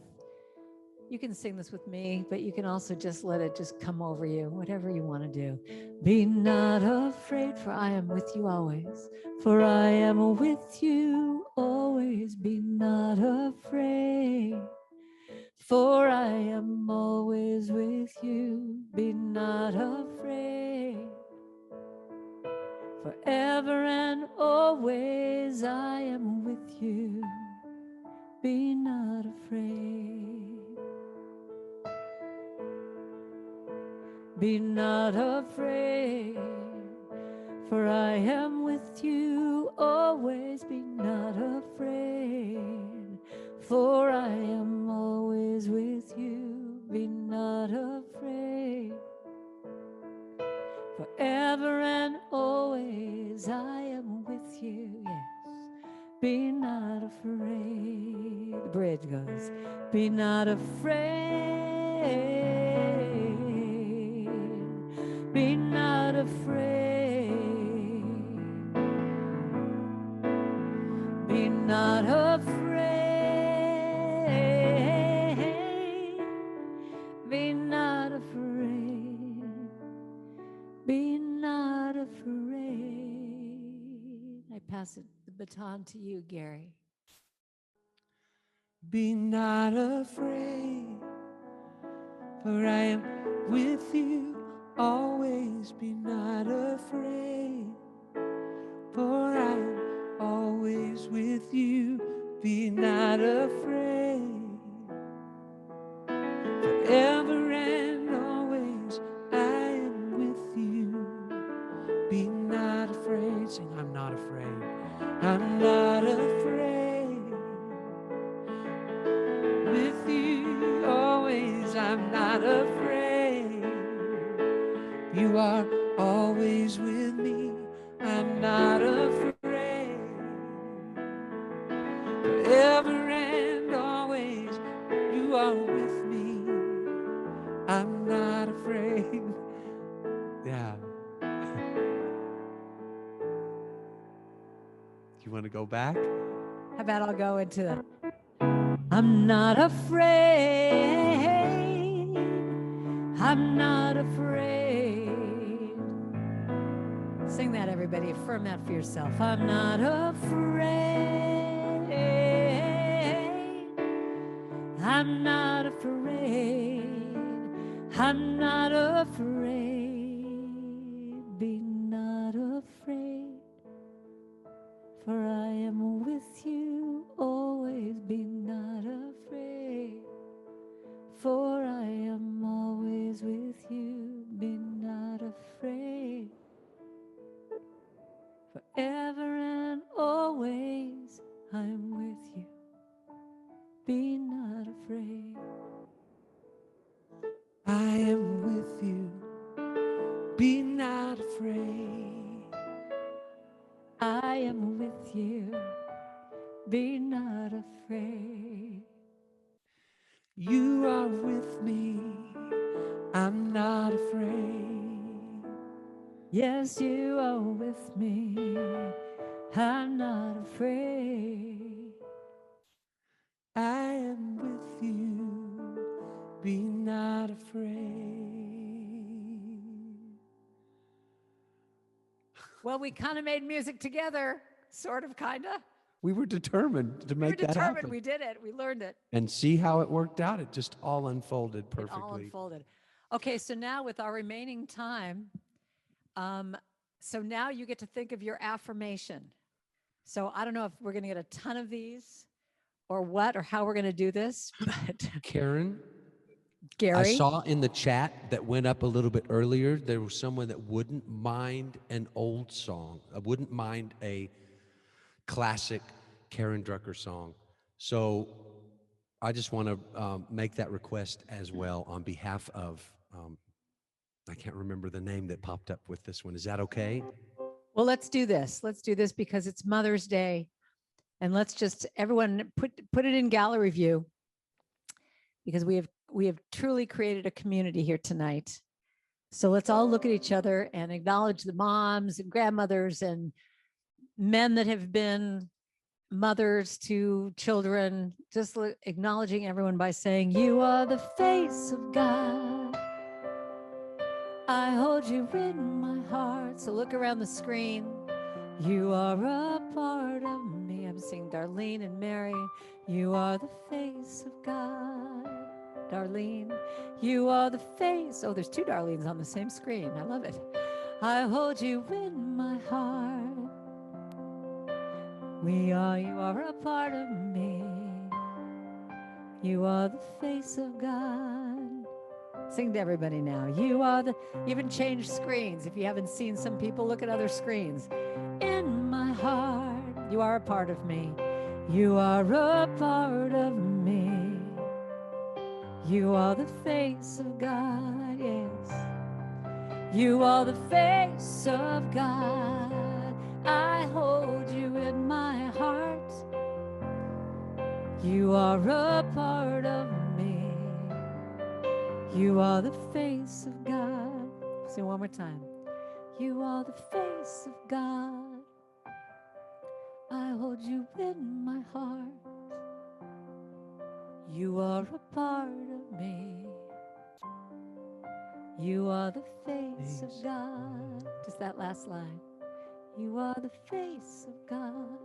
You can sing this with me, but you can also just let it just come over you, whatever you want to do. Be not afraid, for I am with you always. For I am with you always. Be not afraid, for I am always with you. Be not afraid, forever and always I am with you. Be not afraid. Be not afraid, for I am with you always. Be not afraid, for I am always with you. Be not afraid, forever and always Be not afraid. The bridge goes, be not afraid. Be not afraid. Be not afraid. Be not afraid. Be not afraid. I pass the baton to you, Gary. Be not afraid, for I am with you always. Be not afraid, for I am always with you. Be not afraid, forever and always I am with you. Be not afraid. Sing, I'm not afraid. I'm not afraid. With you always, I'm not afraid. You are always with me. I'm not afraid. Forever and always, you are with me. I'm not afraid. Yeah. You want to go back? How about I'll go into the I'm not afraid. I'm not afraid. Sing that, everybody. Affirm that for yourself. I'm not afraid. I'm not afraid. I'm not afraid. Be not afraid. For I am with you always. Be not afraid. For I am always with you. Be not afraid. Forever and always I'm with you. Be not afraid. I am with you. Be not afraid. I am with you. Be not afraid. You are with me. I'm not afraid. Yes, you are with me. I'm not afraid. I am with you. Be not afraid. Well, we kind of made music together, sort of, kind of. We were determined to We were make that determined. happen. We did it. We learned it. And see how it worked out. It just all unfolded It all perfectly. unfolded. Okay, so now with our remaining time, so now you get to think of your affirmation. So I don't know if we're going to get a ton of these or what or how we're going to do this, but Karen, Gary. I saw in the chat that went up a little bit earlier, there was someone that wouldn't mind an old song. Wouldn't mind a classic Karen Drucker song. So I just want to make that request as well on behalf of, I can't remember the name that popped up with this one. Is that okay? Well, let's do this. Let's do this because it's Mother's Day. And let's just everyone put it in gallery view because we have truly created a community here tonight. So let's all look at each other and acknowledge the moms and grandmothers and men that have been mothers to children, just acknowledging everyone by saying, you are the face of God. I hold you in my heart. So look around the screen. You are a part of me. I'm seeing Darlene and Mary. You are the face of God. Darlene, you are the face. Oh, there's two Darlenes on the same screen. I love it. I hold you in my heart. You are a part of me. You are the face of God. Sing to everybody now. You are the, even change screens. If you haven't seen some people, look at other screens. In my heart, you are a part of me. You are a part of me. You are the face of God, yes. You are the face of God. I hold you in my heart. You are a part of me. You are the face of God. Sing one more time. You are the face of God. I hold you in my heart. You are a part of me. You are the face of God. Just that last line. You are the face of God.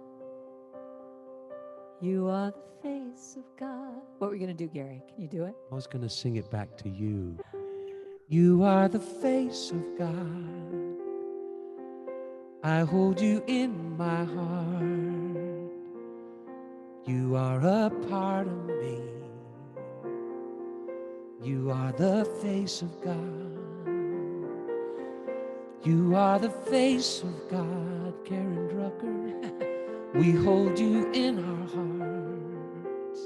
You are the face of God. What were you going to do, Gary? Can you do it? I was going to sing it back to you. You are the face of God. I hold you in my heart. You are a part of me. You are the face of God. You are the face of God, Karen Drucker. We hold you in our hearts.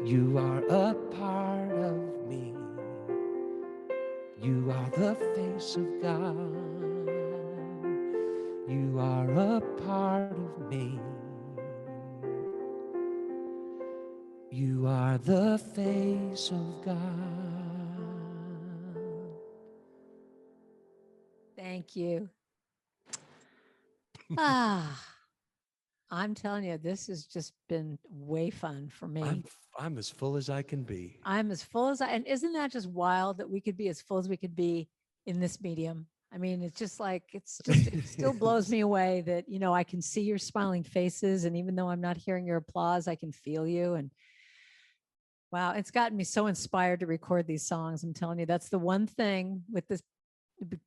You are a part of me. You are the face of God. You are a part of me. You are the face of God. Thank you. Ah, I'm telling you, this has just been way fun for me. I'm as full as I can be. I'm as full as and isn't that just wild that we could be as full as we could be in this medium? I mean, it's just like, it still blows me away that, I can see your smiling faces. And even though I'm not hearing your applause, I can feel you. And wow, it's gotten me so inspired to record these songs. I'm telling you, that's the one thing with this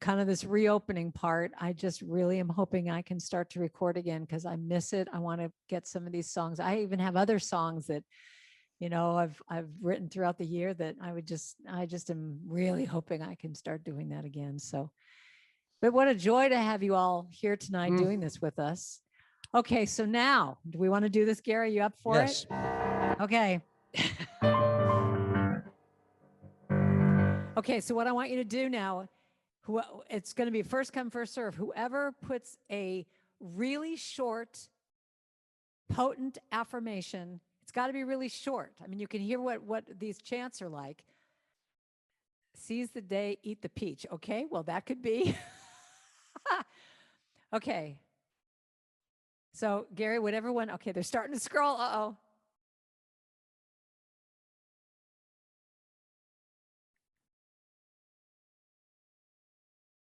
kind of this reopening part. I just really am hoping I can start to record again because I miss it. I want to get some of these songs. I even have other songs that, I've written throughout the year that I just am really hoping I can start doing that again. So, but what a joy to have you all here tonight doing this with us. Okay, so now, do we want to do this, Gary? You up for it? Okay. Okay, so what I want you to do now, it's going to be first come, first serve. Whoever puts a really short, potent affirmation, it's got to be really short. I mean, you can hear what these chants are like. Seize the day, eat the peach. Okay, well, that could be. Okay. So, Gary, whatever one. Okay, they're starting to scroll. Uh-oh.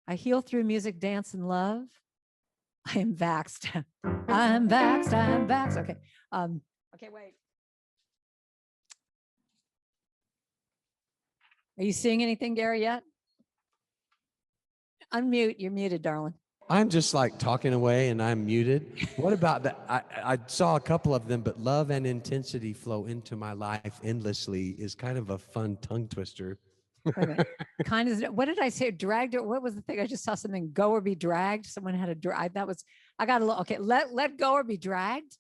I heal through music, dance, and love. I am vaxxed. I'm vaxxed. I'm vaxxed. Okay. Okay, wait. Are you seeing anything, Gary, yet? Unmute. You're muted, darling. I'm just like talking away and I'm muted. What about that? I saw a couple of them, but love and intensity flow into my life endlessly is kind of a fun tongue twister. Wait a minute. Kind of, what did I say? Dragged or what was the thing? I just saw something go or be dragged. Someone had a drag. That was, I got a little, okay. Let go or be dragged.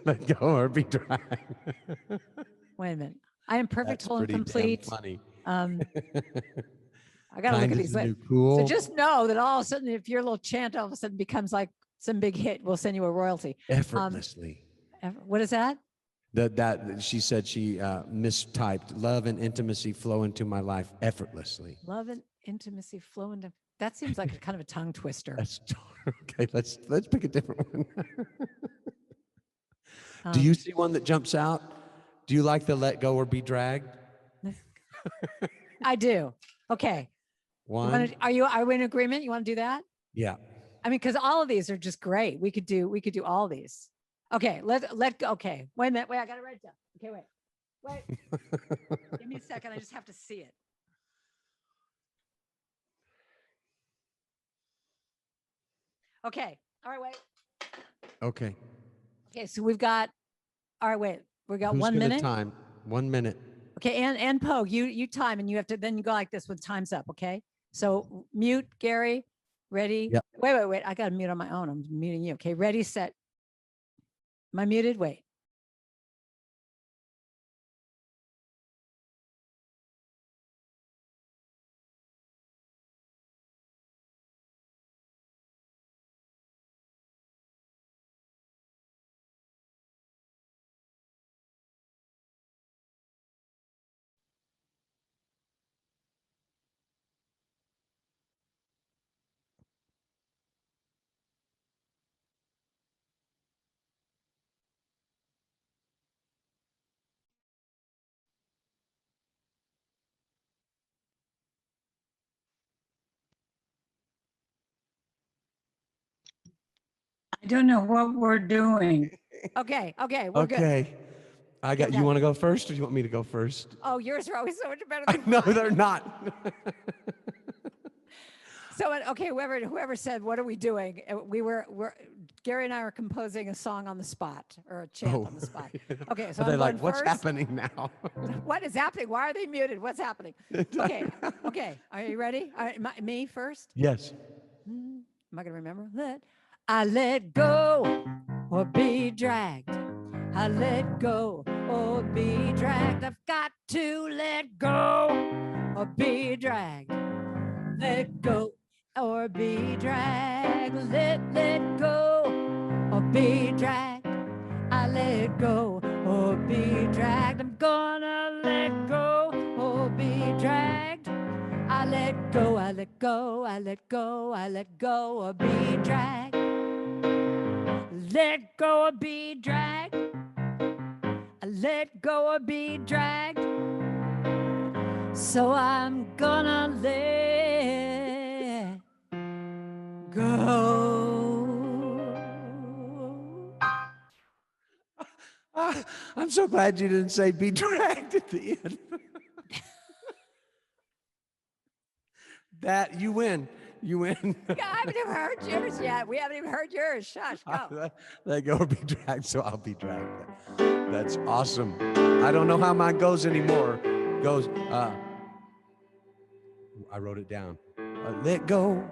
Let go or be dragged. Wait a minute. I am perfect, That's whole, and pretty complete. damn funny. I got to look at these. Cool. So just know that all of a sudden, if your little chant all of a sudden becomes like some big hit, we'll send you a royalty. Effortlessly. What is that? That she said she mistyped. Love and intimacy flow into my life effortlessly. Love and intimacy flow into. That seems like a kind of a tongue twister. That's okay. Let's pick a different one. Do you see one that jumps out? Do you like the let go or be dragged? I do. Okay. One. Are we in agreement? You want to do that? Yeah. I mean, because all of these are just great. We could do all these. Okay, let go. Okay, wait a minute. Wait, I got to write it down. Okay, wait. Give me a second. I just have to see it. Okay. All right, wait. Okay. Okay, so we've got. All right, wait. We got Who's 1 minute. Time. 1 minute. Okay, and Pogue, you time, and you have to then you go like this when time's up. Okay, so mute, Gary. Ready? Yep. Wait. I got to mute on my own. I'm muting you. Okay, ready, set. Am I muted? Wait. I don't know what we're doing. Okay, we're good. Okay. I got. Yeah. You want to go first, or do you want me to go first? Oh, yours are always so much better I than know mine. they're not. So, okay, whoever said, what are we doing? Gary and I are composing a song on the spot or a chant on the spot. Okay, so Are they I'm like, going what's first. happening now? What is happening? Why are they muted? What's happening? Okay. Are you ready? Me first? Yes. Am I going to remember that? I let go or be dragged. I let go or be dragged. I've got to let go or be dragged. Let go or be dragged. Let go or be dragged. I let go or be dragged. I'm gonna let go or be dragged. I let go, I let go, I let go, I let go or be dragged. Let go or be dragged. I let go or be dragged. So I'm gonna let go. I'm so glad you didn't say be dragged at the end. That you win. You win. Yeah, I haven't even heard yours yet. We haven't even heard yours. Shush, go. Let go or be dragged, so I'll be dragged. That's awesome. I don't know how mine goes anymore. Goes, I wrote it down. Let go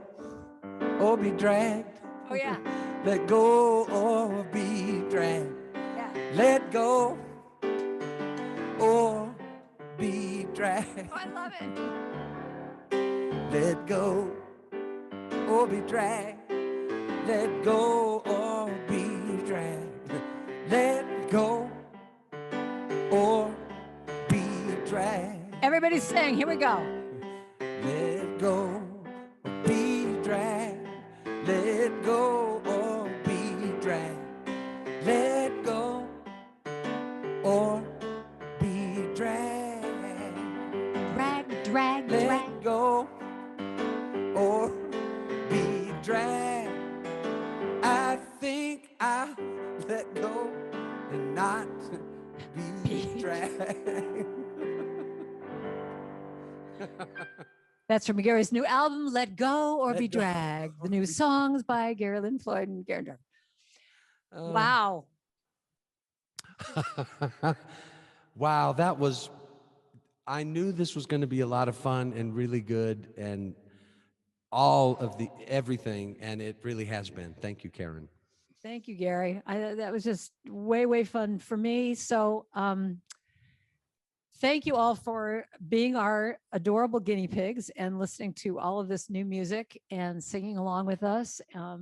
or be dragged. Oh, yeah. Let go or be dragged. Yeah. Let go or be dragged. Oh, I love it. Let go or be dragged. Let go or be dragged. Let go or be dragged. Everybody sing. Here we go. Let go or be dragged. Let go or be dragged. Let go or be dragged. Drag. Let go or be dragged. I think I'll let go and not be dragged. That's from Gary's new album, Let Go or Let Be Go Dragged. or The new Be- songs by Gary Lynn Floyd and Karen Drucker. Wow. Wow, that was, I knew this was going to be a lot of fun and really good and all of the everything, and it really has been. Thank you, Karen. Thank you, Gary. That was just way fun for me. So thank you all for being our adorable guinea pigs and listening to all of this new music and singing along with us. As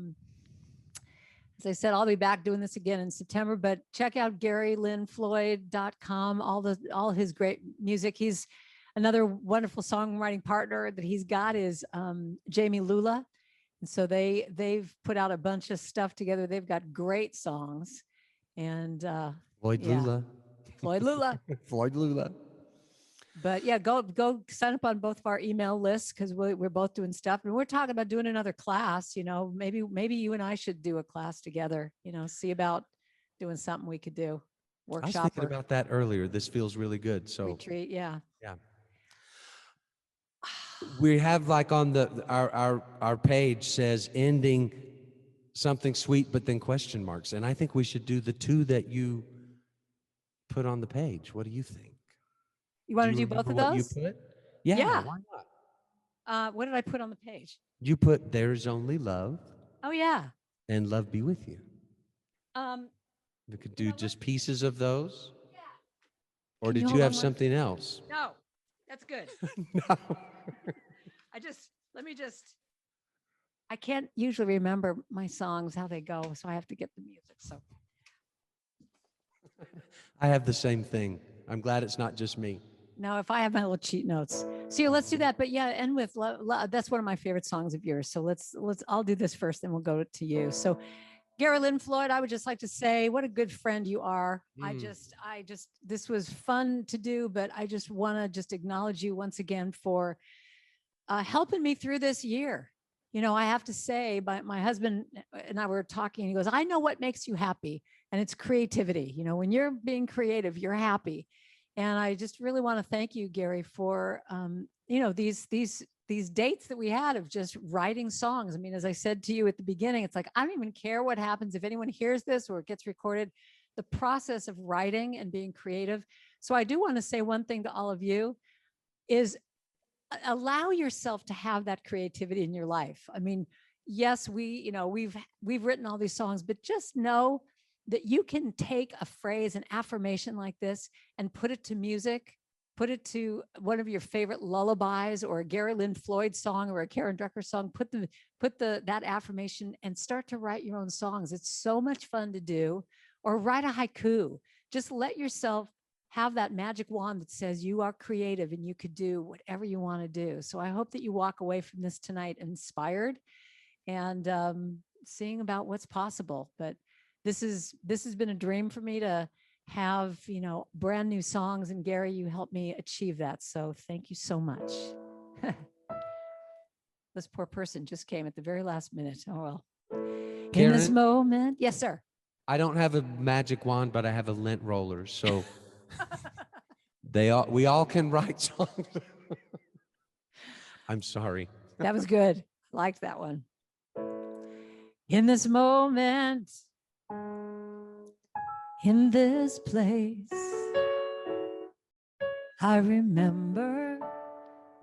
I said, I'll be back doing this again in September, but check out GaryLynnFloyd.com, all his great music. He's another wonderful songwriting partner that he's got is Jamie Lula. And so they've put out a bunch of stuff together. They've got great songs. And Floyd Lula. Floyd Lula. Floyd Lula. But yeah, go sign up on both of our email lists because we're both doing stuff, and we're talking about doing another class. You know, maybe you and I should do a class together. You know, see about doing something we could do, I was workshop thinking or about that earlier. This feels really good. So retreat. Yeah. yeah. We have like on our page says ending something sweet, but then question marks. And I think we should do the two that you put on the page. What do you think? You want to you do both remember of what you those? put? Yeah, Yeah. why not? What did I put on the page? You put there's only love Oh yeah. and love be with you. We could do just pieces of those. Yeah. Or Can you did hold you on have one- something else? No, that's good. No. I can't usually remember my songs, how they go. So I have to get the music. So I have the same thing. I'm glad it's not just me. now if I have my little cheat notes. So yeah, let's do that. But yeah, end with that's one of my favorite songs of yours. So I'll do this first, then we'll go to you. So Gary Lynn Floyd, I would just like to say what a good friend you are. I just this was fun to do, but I just want to just acknowledge you once again for helping me through this year. you know, I have to say, my husband and I were talking, he goes, I know what makes you happy, and it's creativity. You know, when you're being creative, you're happy. And I just really want to thank you, Gary, for, you know, these dates that we had of just writing songs. I mean, as I said to you at the beginning, it's like, I don't even care what happens if anyone hears this or it gets recorded, the process of writing and being creative. So I do want to say one thing to all of you is allow yourself to have that creativity in your life. I mean, yes, you know, we've written all these songs, but just know that you can take a phrase, an affirmation like this, and put it to music, put it to one of your favorite lullabies or a Gary Lynn Floyd song or a Karen Drucker song, put that affirmation and start to write your own songs. It's so much fun to do. Or write a haiku. Just let yourself have that magic wand that says you are creative and you could do whatever you want to do. So I hope that you walk away from this tonight inspired and seeing about what's possible. But this has been a dream for me to have, you know, brand new songs. And Gary, you helped me achieve that. So thank you so much. This poor person just came at the very last minute. Oh, well. Karen? In this moment. Yes, sir. I don't have a magic wand, but I have a lint roller. So we all can write songs. I'm sorry. That was good. Liked that one. In this moment, in this place, I remember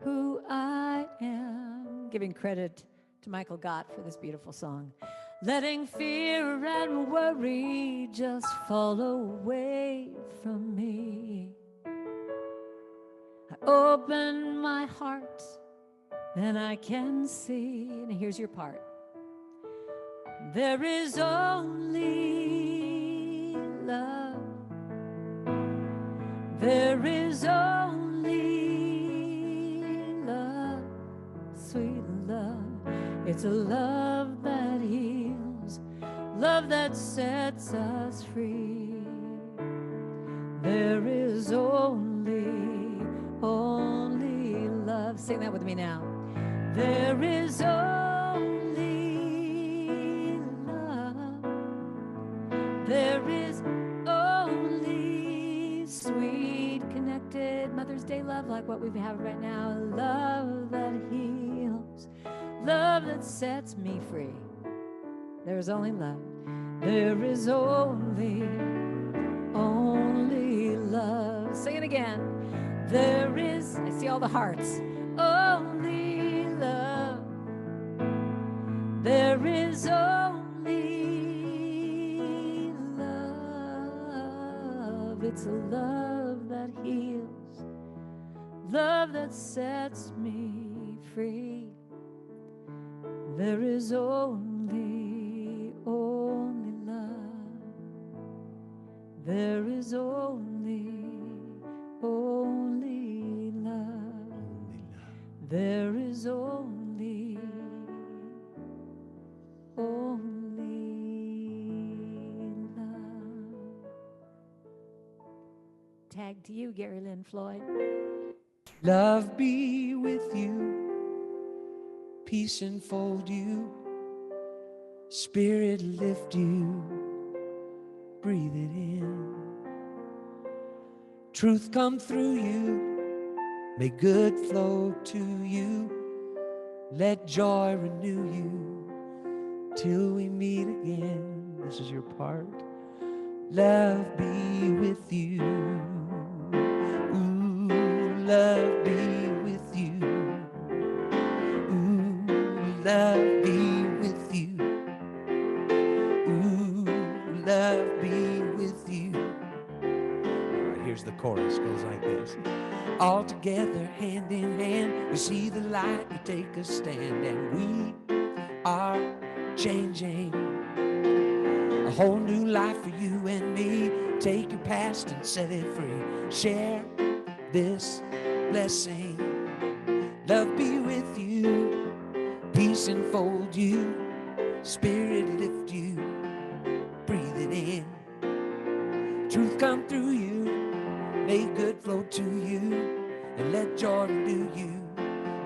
who I am. Giving credit to Michael Gott for this beautiful song. Letting fear and worry just fall away from me. I open my heart, then I can see. And here's your part. There is only love. There is only love, sweet love. It's a love that heals, love that sets us free. There is only love. Sing that with me now. There is only love. There is only sweet, connected Mother's Day love like what we have right now. Love that heals, love that sets me free. There is only love. There is only love. Sing it again. There is, I see all the hearts, only love. There is only love. It's a love that heals, love that sets me free. There is only love. There is only love. There is only love. Tag to you, Gary Lynn Floyd. Love be with you, peace enfold you, spirit lift you, breathe it in. Truth come through you, may good flow to you, let joy renew you till we meet again. This is your part. Love be with you. Ooh, love be with you. Ooh, love be with you. Ooh, love be with you. All right, here's the chorus, goes like this. All together, hand in hand, we see the light, we take a stand, and we are changing. A whole new life for you and me. Take your past and set it free. Share this blessing. Love be with you. Peace enfold you. Spirit lift you. Breathe it in. Truth come through you. May good flow to you. And let joy renew you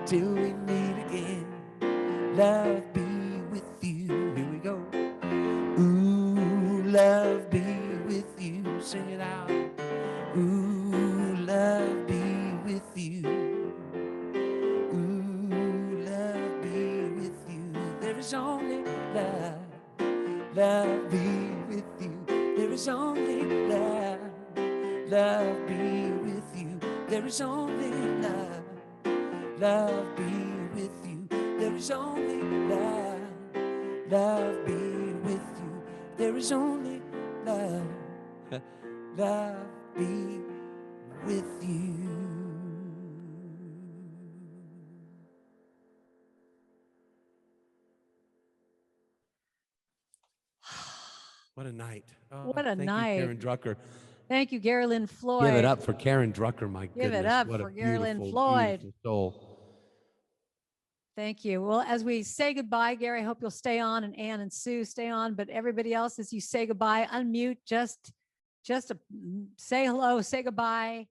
till we meet again. love be with you. Here we go. Ooh, love be with you. Sing it out. Ooh, love be with you. Ooh, love be with you. There is only love. Love be with you. There is only love. Love be with you. There is only love. Love be with you. There is only love. Love be with you. There is only love. Love be with you. What a night. Oh, What a thank night. you, Karen Drucker. Thank you, Gary Lynn Floyd. Give it up for Karen Drucker, my Give it goodness. up What a for Gary Lynn beautiful, Floyd. beautiful soul. Thank you. Well, as we say goodbye, Gary, I hope you'll stay on, and Ann and Sue stay on, but everybody else, as you say goodbye, unmute, just say hello, say goodbye.